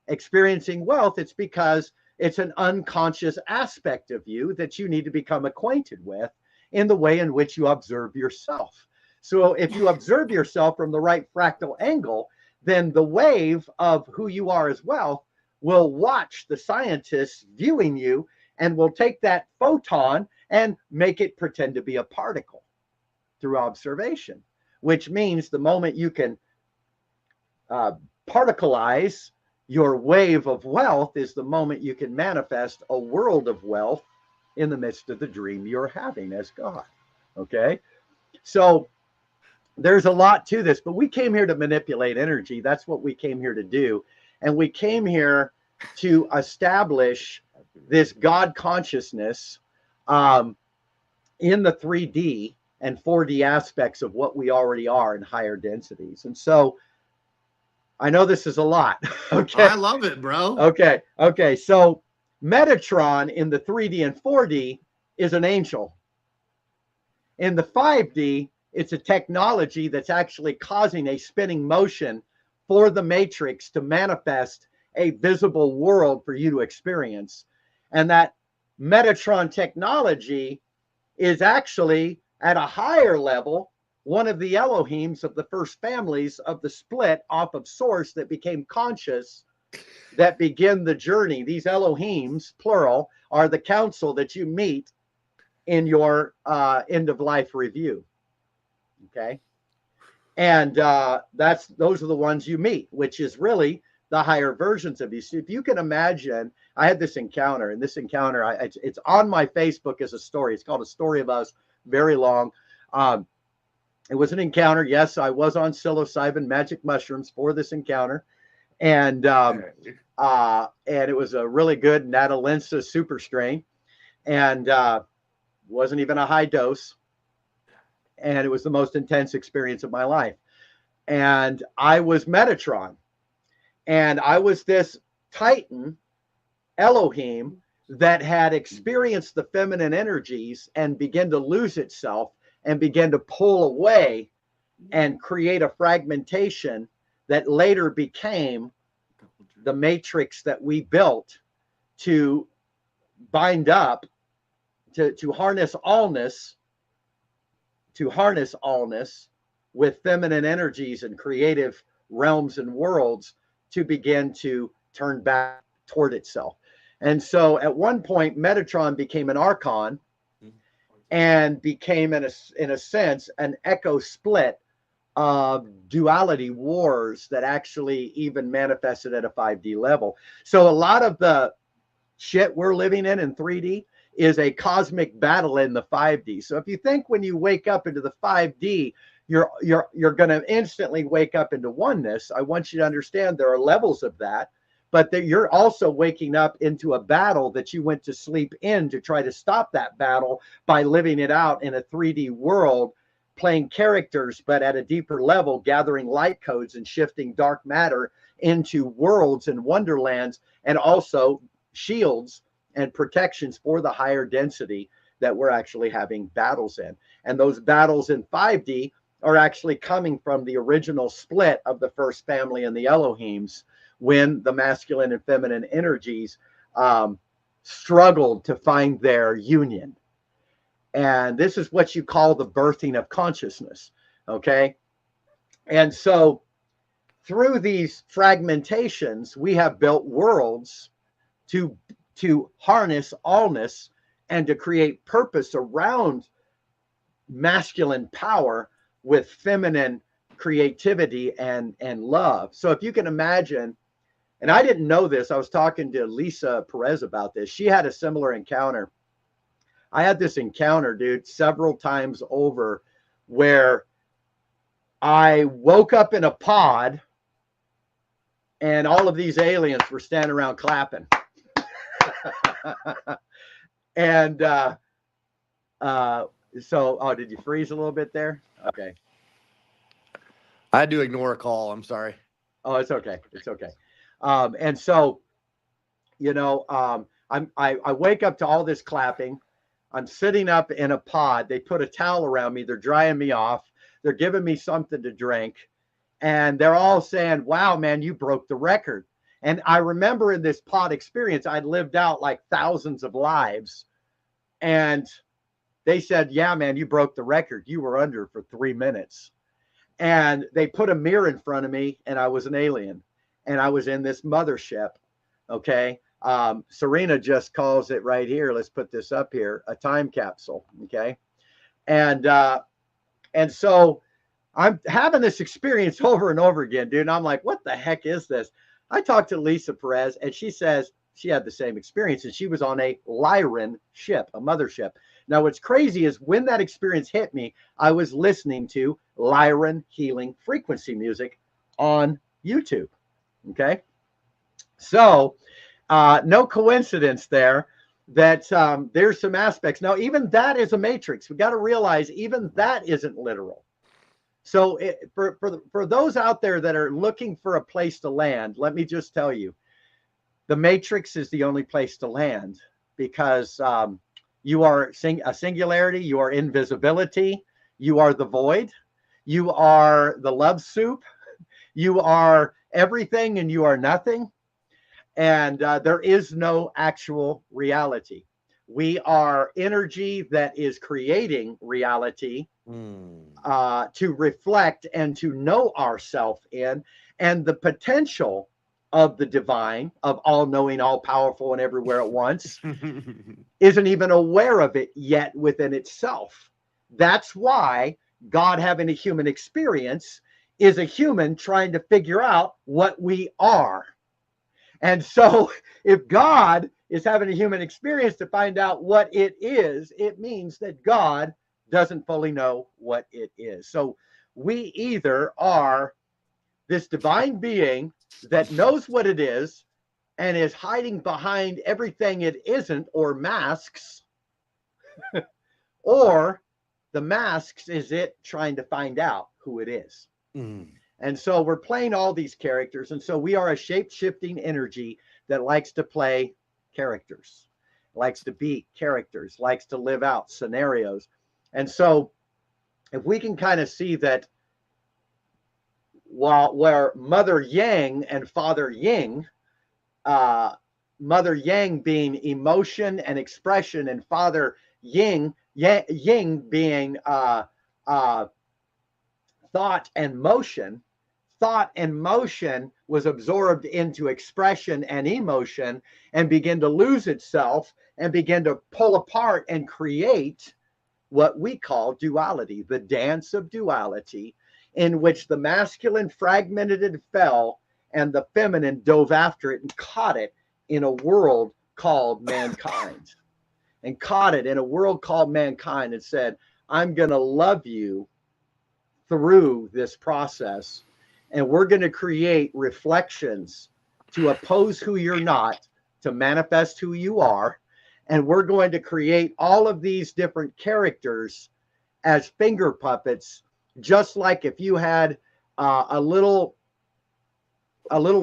experiencing wealth, it's because it's an unconscious aspect of you that you need to become acquainted with in the way in which you observe yourself. So if you observe yourself from the right fractal angle, then the wave of who you are as wealth will watch the scientists viewing you and will take that photon and make it pretend to be a particle through observation, which means the moment you can particleize your wave of wealth is the moment you can manifest a world of wealth in the midst of the dream you're having as God. Okay? So there's a lot to this, but we came here to manipulate energy. That's what we came here to do. And we came here to establish this God consciousness in the 3D and 4D aspects of what we already are in higher densities. And so I know this is a lot. Okay. I love it, bro. Okay. Okay. So Metatron in the 3D and 4D is an angel. In the 5D, it's a technology that's actually causing a spinning motion for the matrix to manifest a visible world for you to experience. And that Metatron technology is actually at a higher level one of the Elohims of the first families of the split off of source that became conscious, that begin the journey. These Elohims, plural, are the council that you meet in your end of life review. Okay. And those are the ones you meet, which is really the higher versions of you. So if you can imagine, I had this encounter, and this encounter, it's on my Facebook as a story. It's called A Story of Us, very long. Um, it was an encounter. Yes, I was on psilocybin magic mushrooms for this encounter, and it was a really good Natalensa super strain, and wasn't even a high dose, and it was the most intense experience of my life. And I was Metatron, and I was this Titan Elohim that had experienced the feminine energies and began to lose itself and began to pull away and create a fragmentation that later became the matrix that we built to bind up, to harness allness, with feminine energies and creative realms and worlds to begin to turn back toward itself. And so at one point, Metatron became an archon and became, in a sense, an echo split of duality wars that actually even manifested at a 5D level. So a lot of the shit we're living in 3D is a cosmic battle in the 5D. So if you think when you wake up into the 5D, you're going to instantly wake up into oneness, I want you to understand there are levels of that, but that you're also waking up into a battle that you went to sleep in to try to stop that battle by living it out in a 3D world, playing characters, but at a deeper level, gathering light codes and shifting dark matter into worlds and wonderlands, and also shields and protections for the higher density that we're actually having battles in. And those battles in 5D are actually coming from the original split of the first family and the Elohims, when the masculine and feminine energies struggled to find their union. And this is what you call the birthing of consciousness. Okay. And so through these fragmentations, we have built worlds to harness allness and to create purpose around masculine power with feminine creativity and love. So if you can imagine, and I didn't know this, I was talking to Lisa Perez about this. She had a similar encounter. I had this encounter, dude, several times over, where I woke up in a pod and all of these aliens were standing around clapping. And so, did you freeze a little bit there? Okay. I had to ignore a call. I'm sorry. Oh, it's okay. It's okay. And so, I wake up to all this clapping. I'm sitting up in a pod. They put a towel around me. They're drying me off. They're giving me something to drink. And they're all saying, wow, man, you broke the record. And I remember in this pod experience, I'd lived out like thousands of lives. And they said, yeah, man, you broke the record. You were under for 3 minutes. And they put a mirror in front of me, and I was an alien. And I was in this mothership. Okay. Serena just calls it right here. Let's put this up here, a time capsule. Okay. And so I'm having this experience over and over again, dude. And I'm like, what the heck is this? I talked to Lisa Perez, and she says she had the same experience, and she was on a Lyran ship, a mothership. Now, what's crazy is when that experience hit me, I was listening to Lyran healing frequency music on YouTube. Okay. So, no coincidence there that there's some aspects. Now, even that is a matrix. We got to realize even that isn't literal. So for those out there that are looking for a place to land, let me just tell you, the matrix is the only place to land, because you are a singularity, you are invisibility, you are the void, you are the love soup, you are everything and you are nothing. And there is no actual reality. We are energy that is creating reality to reflect and to know ourselves in. And the potential of the divine, of all knowing, all powerful, and everywhere at once, isn't even aware of it yet within itself. That's why God having a human experience is a human trying to figure out what we are. And so if God is having a human experience to find out what it is, it means that God doesn't fully know what it is. So we either are this divine being that knows what it is and is hiding behind everything it isn't, or masks, or the masks is it trying to find out who it is. And so we're playing all these characters. And so we are a shape-shifting energy that likes to play characters, likes to be characters, likes to live out scenarios. And so if we can kind of see that where Mother Yang and Father Yin, Mother Yang being emotion and expression, and Father Yin being thought and motion. Thought and motion was absorbed into expression and emotion and began to lose itself and begin to pull apart and create what we call duality, the dance of duality, in which the masculine fragmented and fell, and the feminine dove after it and caught it in a world called mankind. And caught it in a world called mankind and said, I'm going to love you through this process. And we're going to create reflections to oppose who you're not, to manifest who you are. And we're going to create all of these different characters as finger puppets, just like if you had a little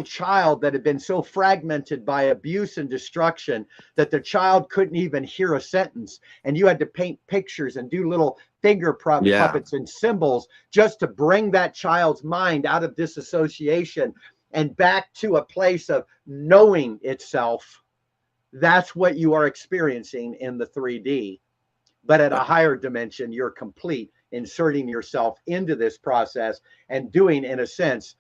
child that had been so fragmented by abuse and destruction that the child couldn't even hear a sentence, and you had to paint pictures and do little finger puppets and symbols just to bring that child's mind out of disassociation and back to a place of knowing itself. That's what you are experiencing in the 3D. But at a higher dimension, you're complete, inserting yourself into this process and doing, in a sense,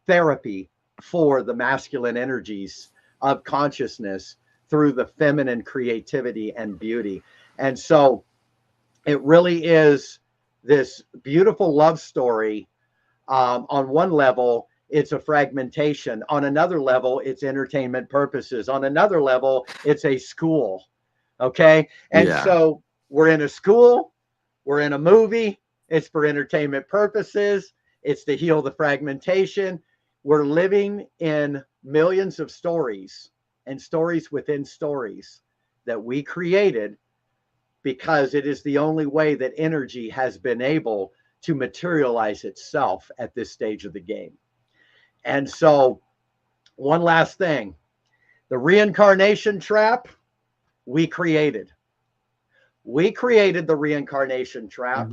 therapy for the masculine energies of consciousness through the feminine creativity and beauty. And so it really is this beautiful love story. On one level, it's a fragmentation. On another level, it's entertainment purposes. On another level, it's a school. Okay. And so we're in a school, we're in a movie, it's for entertainment purposes, it's to heal the fragmentation. We're living in millions of stories and stories within stories that we created, because it is the only way that energy has been able to materialize itself at this stage of the game. And so, one last thing, the reincarnation trap, we created. We created the reincarnation trap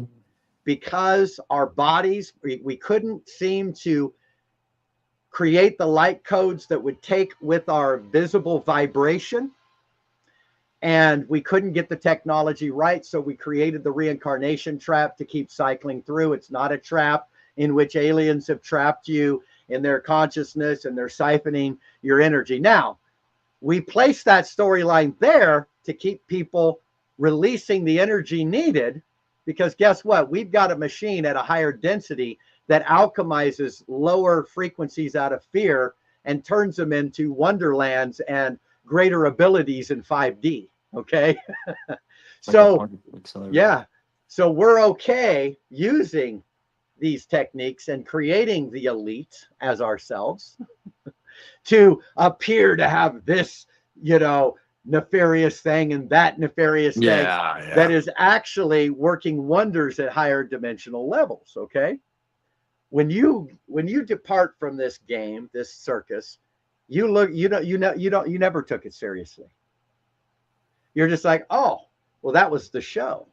because our bodies, we couldn't seem to create the light codes that would take with our visible vibration. And we couldn't get the technology right. So we created the reincarnation trap to keep cycling through. It's not a trap in which aliens have trapped you in their consciousness and they're siphoning your energy. Now, we place that storyline there to keep people releasing the energy needed, because guess what? We've got a machine at a higher density that alchemizes lower frequencies out of fear and turns them into wonderlands and greater abilities in 5D. Okay. So, yeah. So we're okay using these techniques and creating the elite as ourselves to appear to have this, nefarious thing and that nefarious thing that is actually working wonders at higher dimensional levels. Okay. When you depart from this game, this circus, you never took it seriously. You're just like, oh, well, that was the show.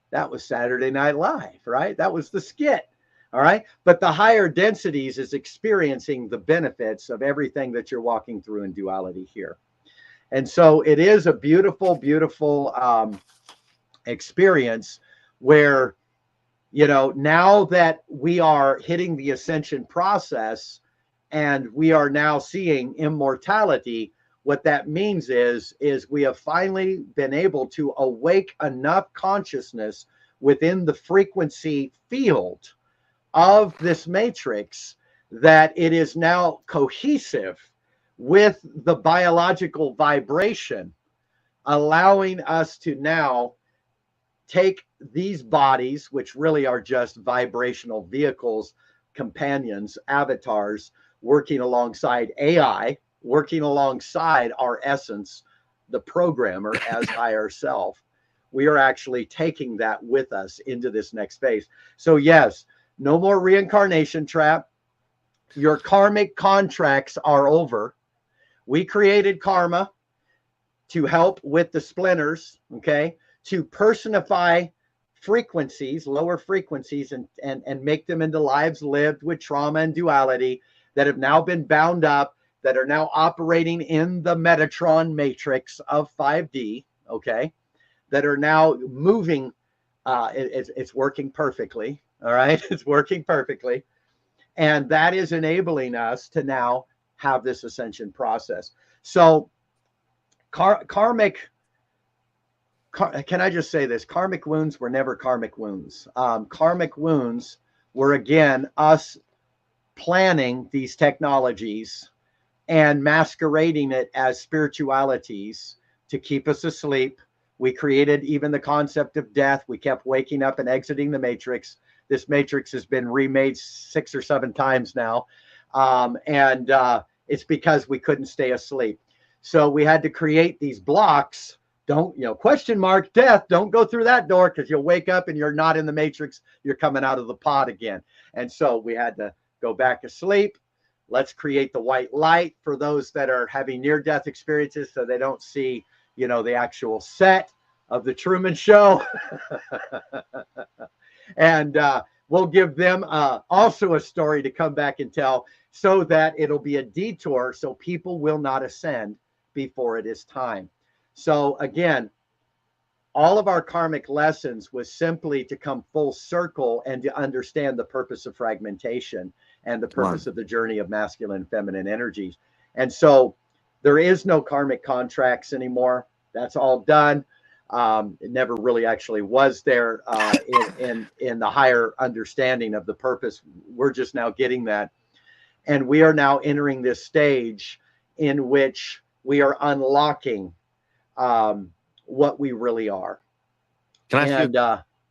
That was Saturday Night Live, right? That was the skit. All right. But the higher densities is experiencing the benefits of everything that you're walking through in duality here. And so it is a beautiful, beautiful experience where, now that we are hitting the ascension process, and we are now seeing immortality. What that means is we have finally been able to awake enough consciousness within the frequency field of this matrix that it is now cohesive with the biological vibration, allowing us to now take these bodies, which really are just vibrational vehicles, companions, avatars, working alongside AI, working alongside our essence, the programmer as higher self. We are actually taking that with us into this next phase. So yes, no more reincarnation trap. Your karmic contracts are over. We created karma to help with the splinters, okay, to personify frequencies, lower frequencies, and make them into lives lived with trauma and duality that have now been bound up, that are now operating in the Metatron matrix of 5D, okay, that are now moving. It's working perfectly, all right? It's working perfectly. And that is enabling us to now have this ascension process. So karmic, can I just say this? Karmic wounds were never karmic wounds. Karmic wounds were, again, us planning these technologies and masquerading it as spiritualities to keep us asleep. We created even the concept of death. We kept waking up and exiting the matrix. This matrix has been remade 6 or 7 times now. And it's because we couldn't stay asleep. So we had to create these blocks. Don't, question mark, death, don't go through that door, because you'll wake up and you're not in the matrix. You're coming out of the pod again. And so we had to go back to sleep. Let's create the white light for those that are having near-death experiences, so they don't see, the actual set of the Truman Show. And we'll give them also a story to come back and tell, so that it'll be a detour, so people will not ascend before it is time. So again, all of our karmic lessons was simply to come full circle and to understand the purpose of fragmentation and the purpose of the journey of masculine and feminine energies. And so there is no karmic contracts anymore. That's all done. It never really actually was there in the higher understanding of the purpose. We're just now getting that. And we are now entering this stage in which we are unlocking what we really are. Can I ask you,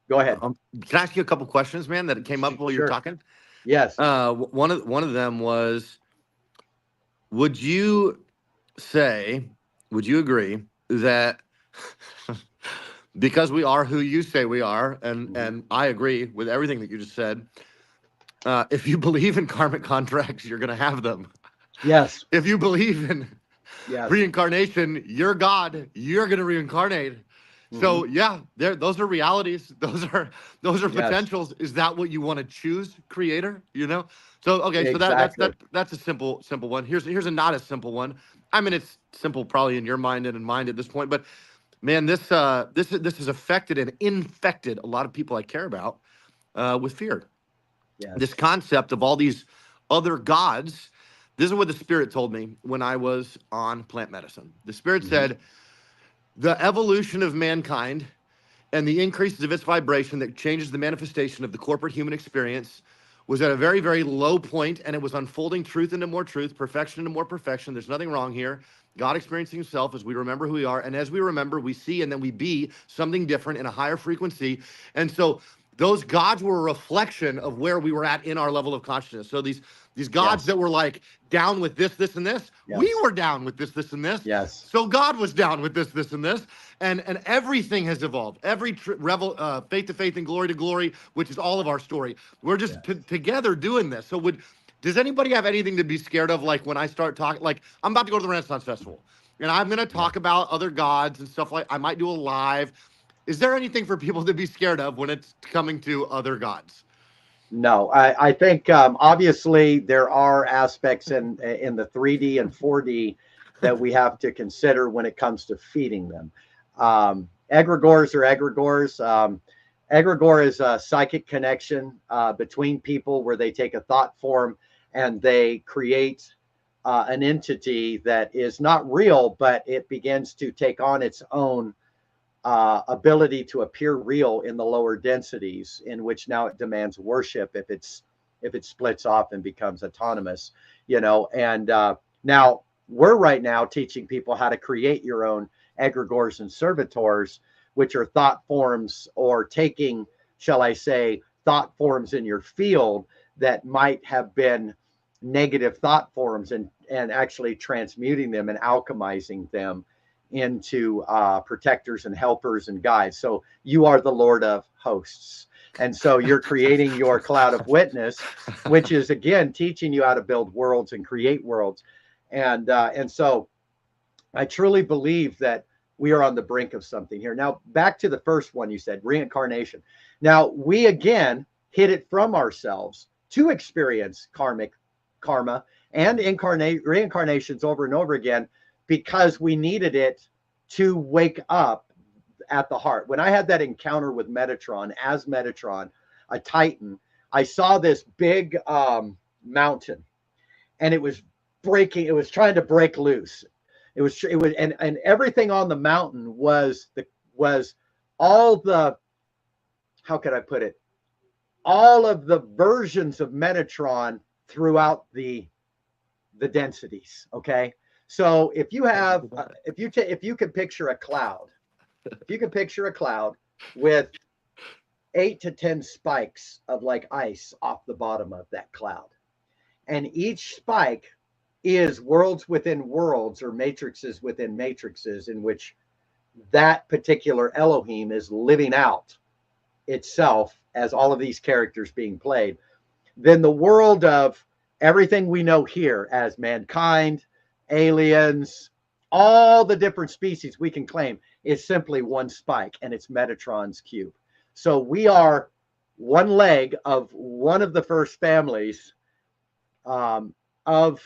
go ahead. Can I ask you a couple questions, man, that came up while you're talking? Yes. One of them was, would you agree that because we are who you say we are, and I agree with everything that you just said, if you believe in karmic contracts, you're going to have them. Yes. If you believe in reincarnation, you're God, you're going to reincarnate. So yeah, those are realities. Those are potentials. Is that what you want to choose, creator? So okay, exactly. so that's a simple one. Here's a not a simple one. I mean, it's simple probably in your mind and in mine at this point, but man, this has affected and infected a lot of people I care about with fear. Yes. This concept of all these other gods. This is what the Spirit told me when I was on plant medicine. The Spirit said, the evolution of mankind and the increases of its vibration that changes the manifestation of the corporate human experience was at a very, very low point, and it was unfolding truth into more truth, perfection into more perfection. There's nothing wrong here. God experiencing himself as we remember who we are, and as we remember, we see, and then we be something different in a higher frequency. And so those gods were a reflection of where we were at in our level of consciousness. So these gods that were like down with this, and this, we were down with this, and this. Yes. So God was down with this, and this, and everything has evolved. Every faith to faith and glory to glory, which is all of our story. We're just together doing this. So does anybody have anything to be scared of? Like when I start talking, like I'm about to go to the Renaissance Festival, and I'm going to talk about other gods and stuff I might do a live. Is there anything for people to be scared of when it's coming to other gods? No, I think obviously there are aspects in the 3D and 4D that we have to consider when it comes to feeding them. Egregores are egregores. Egregore is a psychic connection between people where they take a thought form and they create an entity that is not real, but it begins to take on its own ability to appear real in the lower densities, in which now it demands worship if it splits off and becomes autonomous, you know. And now we're right now teaching people how to create your own egregores and servitors, which are thought forms, or taking, shall I say, thought forms in your field that might have been negative thought forms, and actually transmuting them and alchemizing them into protectors and helpers and guides. So you are the Lord of hosts. And so you're creating your cloud of witness, which is, again, teaching you how to build worlds and create worlds. And so I truly believe that we are on the brink of something here. Now, back to the first one you said, reincarnation. Now, we again hid it from ourselves to experience karma and reincarnations over and over again, because we needed it to wake up at the heart. When I had that encounter with Metatron, as Metatron, a Titan, I saw this big mountain, and it was breaking. It was trying to break loose. It was, and everything on the mountain was all the, how could I put it? All of the versions of Metatron throughout the densities. Okay. So if you have, if you could picture a cloud, if you could picture a cloud with 8 to 10 spikes of like ice off the bottom of that cloud, and each spike is worlds within worlds, or matrices within matrices, in which that particular Elohim is living out itself as all of these characters being played, then the world of everything we know here as mankind, aliens, all the different species we can claim, is simply one spike, and it's Metatron's cube. So we are one leg of one of the first families of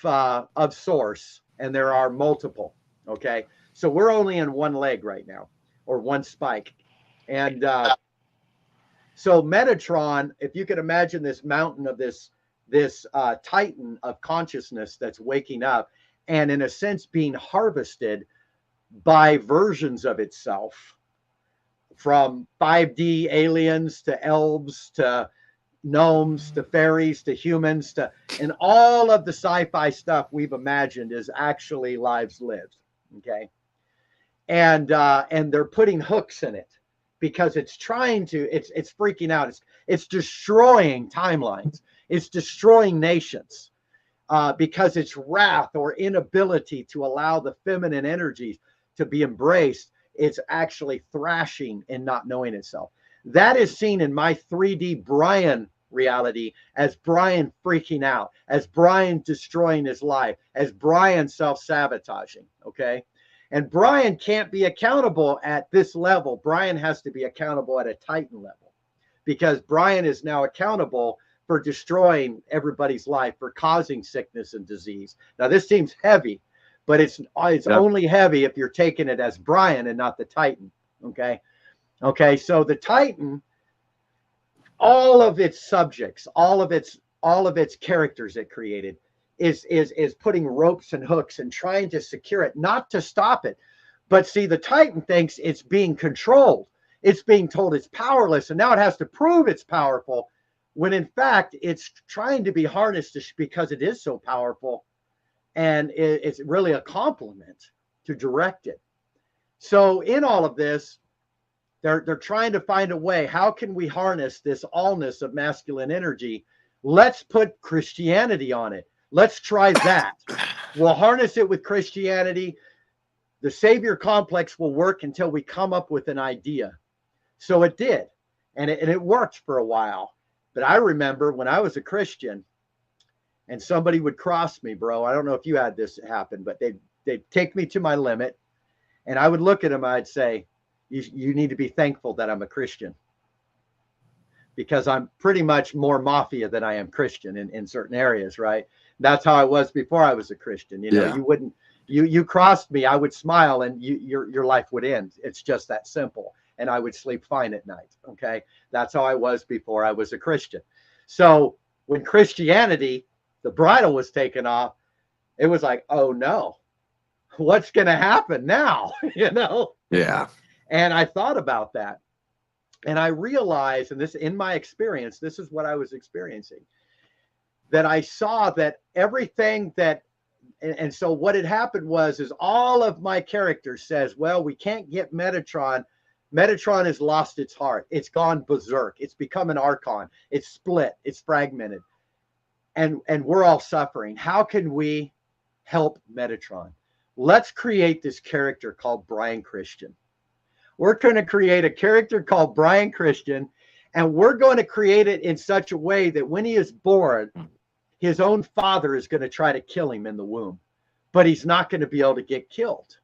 source, and there are multiple. Okay, so we're only in one leg right now, or one spike. And so Metatron, if you could imagine this mountain of this Titan of consciousness that's waking up, and in a sense being harvested by versions of itself, from 5D aliens to elves to gnomes to fairies to humans, to, and all of the sci-fi stuff we've imagined is actually lives lived. Okay, and they're putting hooks in it because it's trying to, it's freaking out. It's destroying timelines. It's destroying nations because its wrath or inability to allow the feminine energies to be embraced. It's actually thrashing and not knowing itself. That is seen in my 3D Brian reality as Brian freaking out, as Brian destroying his life, as Brian self-sabotaging. Okay. And Brian can't be accountable at this level. Brian has to be accountable at a Titan level, because Brian is now accountable for destroying everybody's life, for causing sickness and disease. Now, this seems heavy, but it's only heavy if you're taking it as Brian and not the Titan. Okay. Okay. So the Titan, all of its subjects, all of its characters it created is putting ropes and hooks and trying to secure it, not to stop it. But see, the Titan thinks it's being controlled. It's being told it's powerless, and now it has to prove it's powerful, when in fact it's trying to be harnessed because it is so powerful, and it's really a compliment to direct it. So in all of this, they're trying to find a way. How can we harness this allness of masculine energy? Let's put Christianity on it. Let's try that. We'll harness it with Christianity. The Savior complex will work until we come up with an idea. So it did. And it worked for a while. But I remember when I was a Christian and somebody would cross me, bro. I don't know if you had this happen, but they'd take me to my limit. And I would look at them. I'd say, you need to be thankful that I'm a Christian, because I'm pretty much more mafia than I am Christian in certain areas, right? That's how I was before I was a Christian. You know, yeah. You crossed me, I would smile, and your life would end. It's just that simple. And I would sleep fine at night. Okay. That's how I was before I was a Christian. So when Christianity, the bridle was taken off, it was like, oh no, what's going to happen now? You know? Yeah. And I thought about that. And I realized, and this, in my experience, this is what I was experiencing, that I saw that everything that, and so what had happened was, is all of my characters says, well, we can't get Metatron. Metatron has lost its heart. It's gone berserk. It's become an archon. It's split. It's fragmented. And we're all suffering. How can we help Metatron? Let's create this character called Brian Christian. We're going to create a character called Brian Christian, and we're going to create it in such a way that when he is born, his own father is going to try to kill him in the womb, but he's not going to be able to get killed.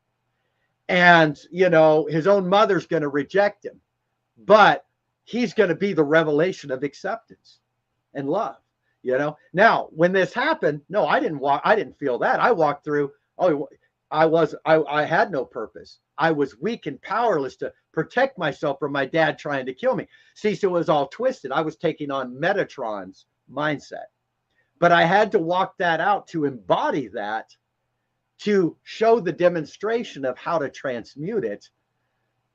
And, you know, his own mother's going to reject him, but he's going to be the revelation of acceptance and love, you know? Now, when this happened, no, I didn't feel that. I walked through, I had no purpose. I was weak and powerless to protect myself from my dad trying to kill me. See, so it was all twisted. I was taking on Metatron's mindset. But I had to walk that out to embody that, to show the demonstration of how to transmute it,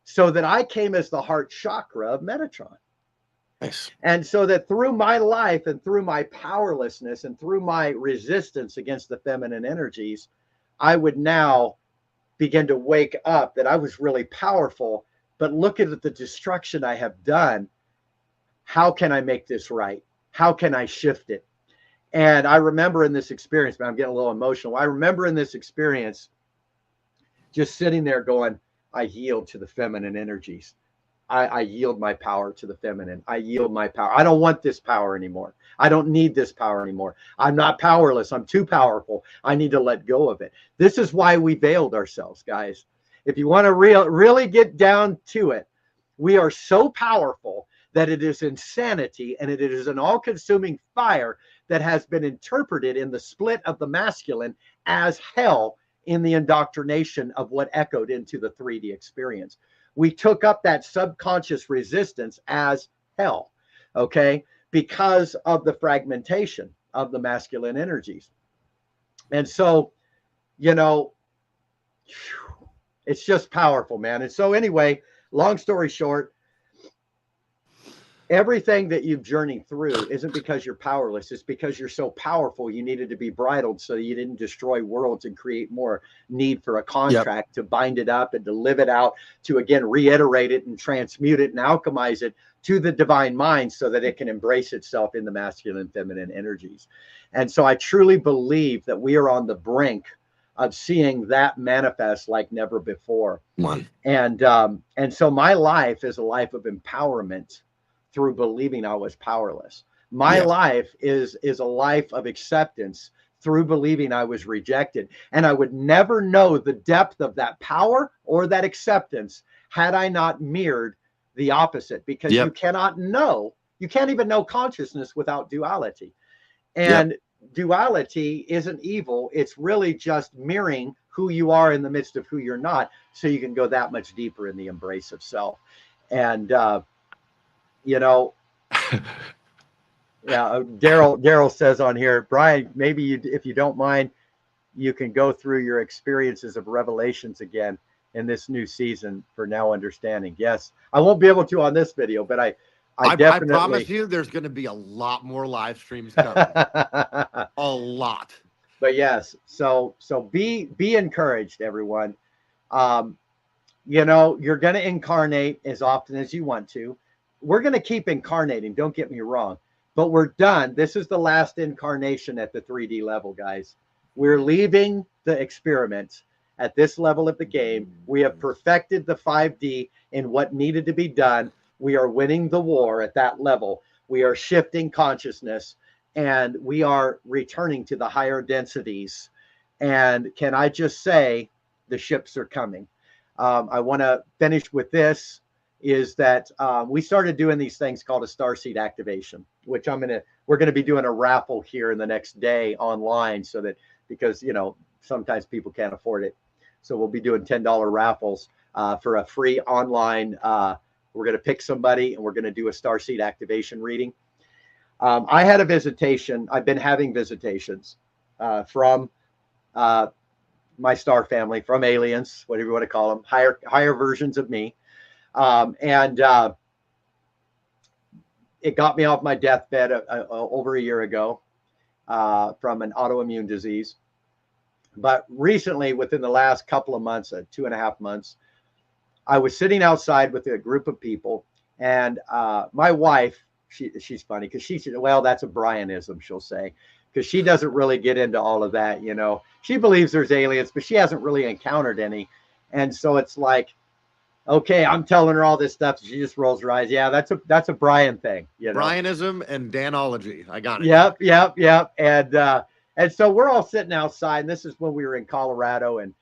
so that I came as the heart chakra of Metatron. Nice. And so that through my life and through my powerlessness and through my resistance against the feminine energies, I would now begin to wake up that I was really powerful, but look at the destruction I have done. How can I make this right? How can I shift it? And I remember in this experience, man, I'm getting a little emotional. I remember in this experience just sitting there going, I yield to the feminine energies. I yield my power to the feminine. I yield my power. I don't want this power anymore. I don't need this power anymore. I'm not powerless. I'm too powerful. I need to let go of it. This is why we veiled ourselves, guys. If you want to really get down to it, we are so powerful that it is insanity, and it is an all-consuming fire that has been interpreted in the split of the masculine as hell in the indoctrination of what echoed into the 3D experience. We took up that subconscious resistance as hell, okay, because of the fragmentation of the masculine energies. And so, you know, it's just powerful, man. And so anyway, long story short, everything that you've journeyed through isn't because you're powerless. It's because you're so powerful. You needed to be bridled so you didn't destroy worlds and create more need for a contract to bind it up and to live it out, to again reiterate it and transmute it and alchemize it to the divine mind so that it can embrace itself in the masculine and feminine energies. And so I truly believe that we are on the brink of seeing that manifest like never before. And so my life is a life of empowerment through believing I was powerless. My life is a life of acceptance through believing I was rejected. And I would never know the depth of that power or that acceptance had I not mirrored the opposite, because you cannot know, you can't even know consciousness without duality. And duality isn't evil. It's really just mirroring who you are in the midst of who you're not, so you can go that much deeper in the embrace of self. And, you know, Daryl says on here, Brian, maybe you, if you don't mind, you can go through your experiences of revelations again in this new season for now understanding. Yes, I won't be able to on this video, but I definitely, I promise you there's going to be a lot more live streams coming. A lot. But yes, so be encouraged, everyone. You know, you're going to incarnate as often as you want to. We're going to keep incarnating, don't get me wrong, but we're done. This is the last incarnation at the 3D level, guys. We're leaving the experiment at this level of the game. We have perfected the 5D in what needed to be done. We are winning the war at that level. We are shifting consciousness, and we are returning to the higher densities. And can I just say, the ships are coming. I want to finish with this, is that we started doing these things called a starseed activation, which we're going to be doing a raffle here in the next day online, so that, because, you know, sometimes people can't afford it. So we'll be doing $10 raffles for a free online. We're going to pick somebody and we're going to do a starseed activation reading. I had a visitation. I've been having visitations from my star family, from aliens, whatever you want to call them, higher versions of me. And it got me off my deathbed over a year ago from an autoimmune disease. But recently, within the last couple of months, 2.5 months, I was sitting outside with a group of people, and my wife, she's funny because she said, well, that's a Brianism, she'll say, because she doesn't really get into all of that. You know, she believes there's aliens, but she hasn't really encountered any. And so it's like, okay, I'm telling her all this stuff. She just rolls her eyes. Yeah, that's a Brian thing. You know, Brianism and Danology. I got it. Yep. And so we're all sitting outside, and this is when we were in Colorado, and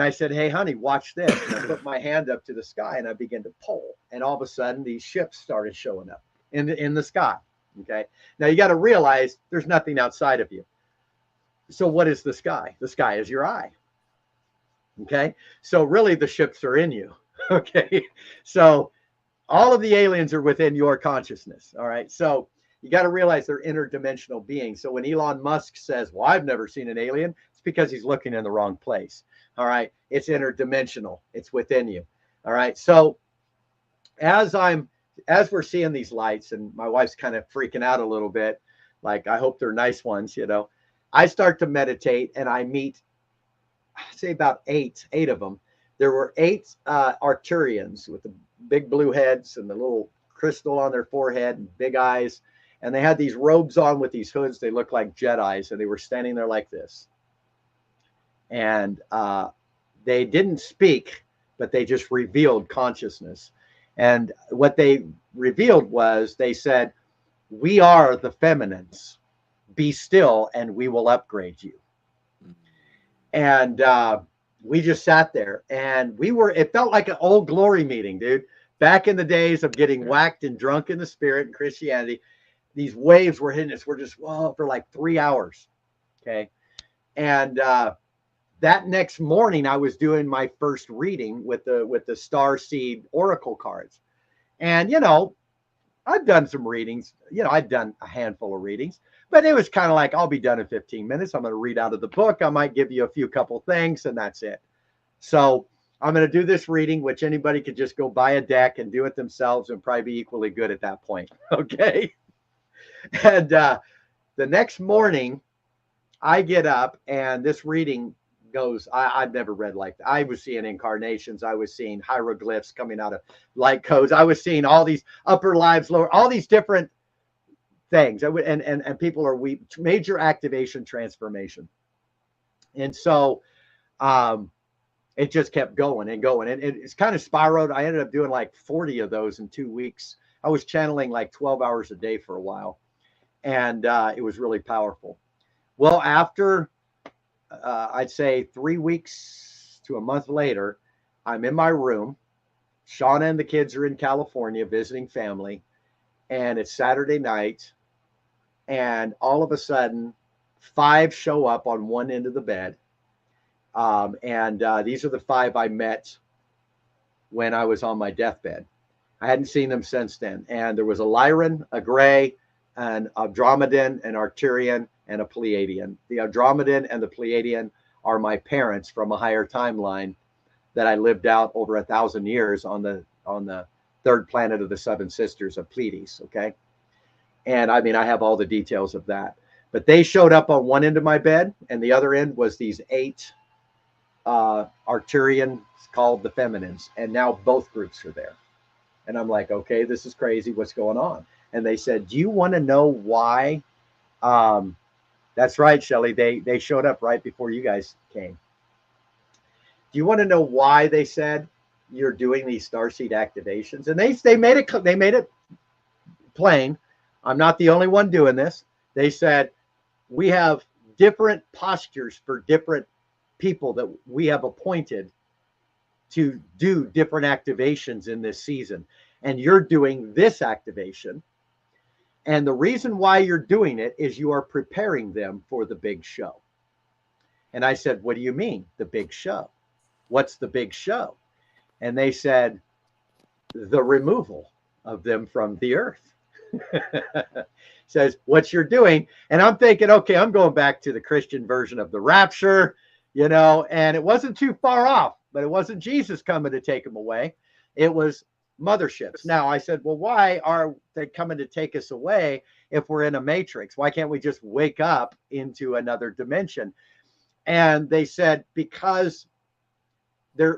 I said, hey, honey, watch this. And I put my hand up to the sky, and I began to pull, and all of a sudden these ships started showing up in the sky. Okay, now you got to realize there's nothing outside of you. So what is the sky? The sky is your eye. Okay, so really the ships are in you. Okay, so all of the aliens are within your consciousness. All right, so you got to realize they're interdimensional beings. So when Elon Musk says, well, I've never seen an alien, it's because he's looking in the wrong place. All right, it's interdimensional, it's within you. All right, so as we're seeing these lights, and my wife's kind of freaking out a little bit, like, I hope they're nice ones, you know, I start to meditate, and I meet, I'd say about eight of them. There were 8 Arcturians with the big blue heads and the little crystal on their forehead and big eyes. And they had these robes on with these hoods. They looked like Jedis, and they were standing there like this. And they didn't speak, but they just revealed consciousness. And what they revealed was, they said, we are the feminines. Be still, and we will upgrade you. And we just sat there, and it felt like an old glory meeting, dude. Back in the days of getting whacked and drunk in the spirit and Christianity, these waves were hitting us. We're just, whoa, for like 3 hours. Okay. And that next morning, I was doing my first reading with the Star Seed Oracle cards. And, you know, I've done some readings. You know, I've done a handful of readings, but it was kind of like, I'll be done in 15 minutes. I'm going to read out of the book. I might give you a couple things, and that's it. So I'm going to do this reading, which anybody could just go buy a deck and do it themselves and probably be equally good at that point. Okay. And the next morning, I get up, and this reading goes, I've never read like that. I was seeing incarnations. I was seeing hieroglyphs coming out of light codes. I was seeing all these upper lives, lower, all these different things. And people are major activation transformation. And so it just kept going and going. And it's kind of spiraled. I ended up doing like 40 of those in 2 weeks. I was channeling like 12 hours a day for a while. And it was really powerful. Well, after I'd say 3 weeks to a month later, I'm in my room. Shauna and the kids are in California visiting family, and it's Saturday night. And all of a sudden, 5 show up on one end of the bed. These are the 5 I met when I was on my deathbed. I hadn't seen them since then. And there was a Lyran, a Gray, an Andromedan, an Arcturian, and a Pleiadian. The Andromedan and the Pleiadian are my parents from a higher timeline that I lived out over 1,000 years on the 3rd planet of the 7 sisters of Pleiades. Okay. And I mean, I have all the details of that, but they showed up on one end of my bed, and the other end was these 8 Arcturians called the Feminines. And now both groups are there. And I'm like, okay, this is crazy. What's going on? And they said, do you want to know why? That's right, Shelly. They showed up right before you guys came. Do you want to know why they said you're doing these starseed activations? And they made it plain. I'm not the only one doing this. They said we have different postures for different people that we have appointed to do different activations in this season. And you're doing this activation. And the reason why you're doing it is you are preparing them for the big show. And I said, what do you mean, the big show? What's the big show? And they said, the removal of them from the earth. says, what you're doing. And I'm thinking, okay, I'm going back to the Christian version of the rapture, you know, and it wasn't too far off, but it wasn't Jesus coming to take them away. It was motherships. Now I said, well, why are they coming to take us away if we're in a matrix? Why can't we just wake up into another dimension? And they said, because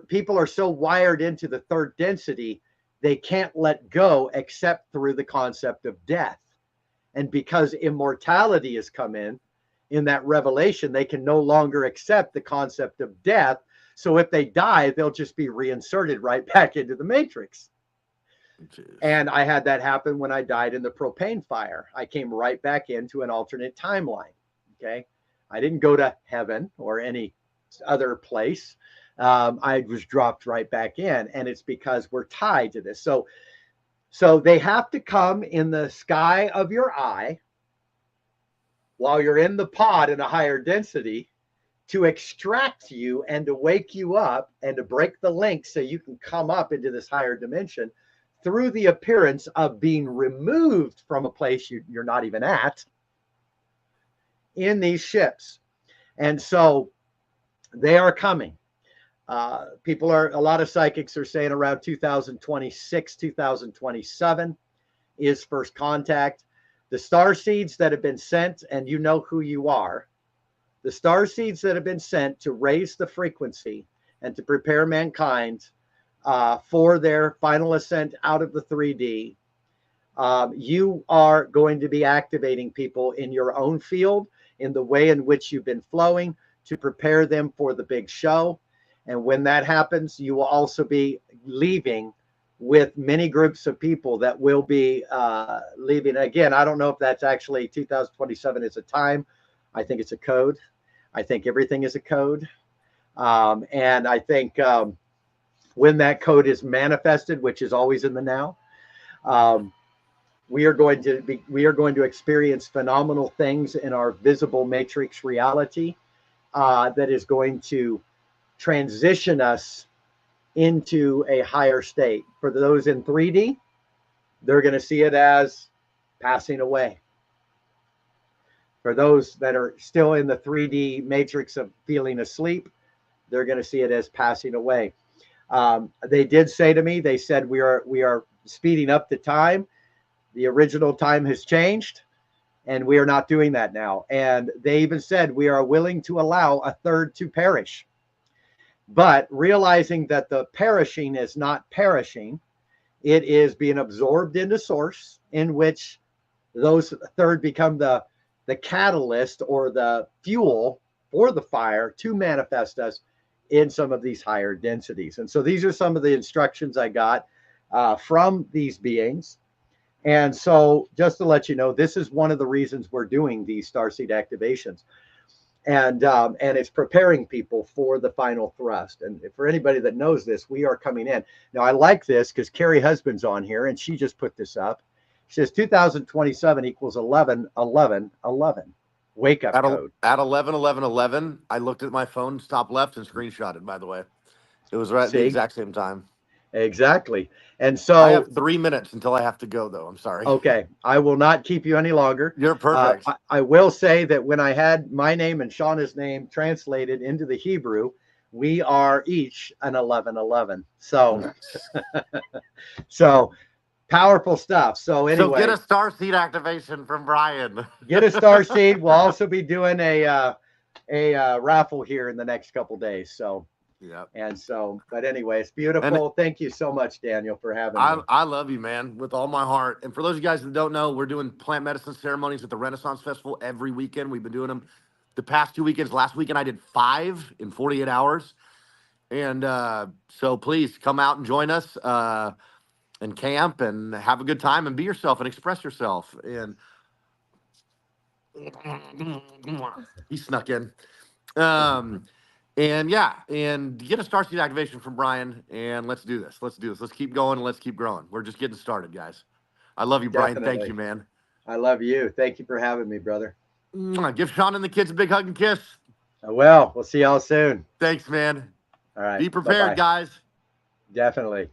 people are so wired into the third density, they can't let go except through the concept of death. And because immortality has come in that revelation, they can no longer accept the concept of death. So if they die, they'll just be reinserted right back into the matrix. Jeez. And I had that happen when I died in the propane fire. I came right back into an alternate timeline. Okay. I didn't go to heaven or any other place. I was dropped right back in, and it's because we're tied to this. So they have to come in the sky of your eye while you're in the pod in a higher density to extract you and to wake you up and to break the link so you can come up into this higher dimension through the appearance of being removed from a place you're not even at in these ships. And so they are coming. A lot of psychics are saying around 2026, 2027 is first contact. The star seeds that have been sent, and you know who you are, the star seeds that have been sent to raise the frequency and to prepare mankind for their final ascent out of the 3D. You are going to be activating people in your own field in the way in which you've been flowing to prepare them for the big show. And when that happens, you will also be leaving with many groups of people that will be leaving. Again, I don't know if that's actually 2027 is a time. I think it's a code. I think everything is a code. And I think when that code is manifested, which is always in the now, we are going to experience phenomenal things in our visible matrix reality that is going to transition us into a higher state. For those in 3D, they're going to see it as passing away. For those that are still in the 3D matrix of feeling asleep, they're going to see it as passing away. They did say to me, they said, we are speeding up the time. The original time has changed, and we are not doing that now. And they even said we are willing to allow a third to perish. But realizing that the perishing is not perishing, it is being absorbed into source, in which those third become the catalyst or the fuel for the fire to manifest us in some of these higher densities. And so these are some of the instructions I got from these beings. And so just to let you know, this is one of the reasons we're doing these starseed activations. And it's preparing people for the final thrust. And for anybody that knows this, we are coming in. Now, I like this because Carrie Husband's on here, and she just put this up. She says 2027 equals 11, 11, 11. Wake up code. At 11, 11, 11, I looked at my phone, top left, and screenshotted, by the way. It was right at the exact same time. Exactly. And so I have 3 minutes until I have to go, though. I'm sorry. Okay. I will not keep you any longer. You're perfect. I will say that when I had my name and Shauna's name translated into the Hebrew, we are each an 1111. So, so powerful stuff. So anyway. So get a star seed activation from Brian. Get a star seed. We'll also be doing a raffle here in the next couple days. So. Yeah. And so, but anyway, it's beautiful. Thank you so much, Daniyel, for having me. I love you, man, with all my heart. And for those of you guys that don't know, we're doing plant medicine ceremonies at the Renaissance Festival every weekend. We've been doing them the past 2 weekends. Last weekend, I did 5 in 48 hours. And so please come out and join us and camp and have a good time and be yourself and express yourself. And he snuck in. And yeah, and get a starseed activation from Brian, and let's do this. Let's do this. Let's keep going and let's keep growing. We're just getting started, guys. I love you, Brian. Definitely. Thank you, man. I love you. Thank you for having me, brother. Give Sean and the kids a big hug and kiss. I will. We'll see y'all soon. Thanks, man. All right. Be prepared, guys. Definitely.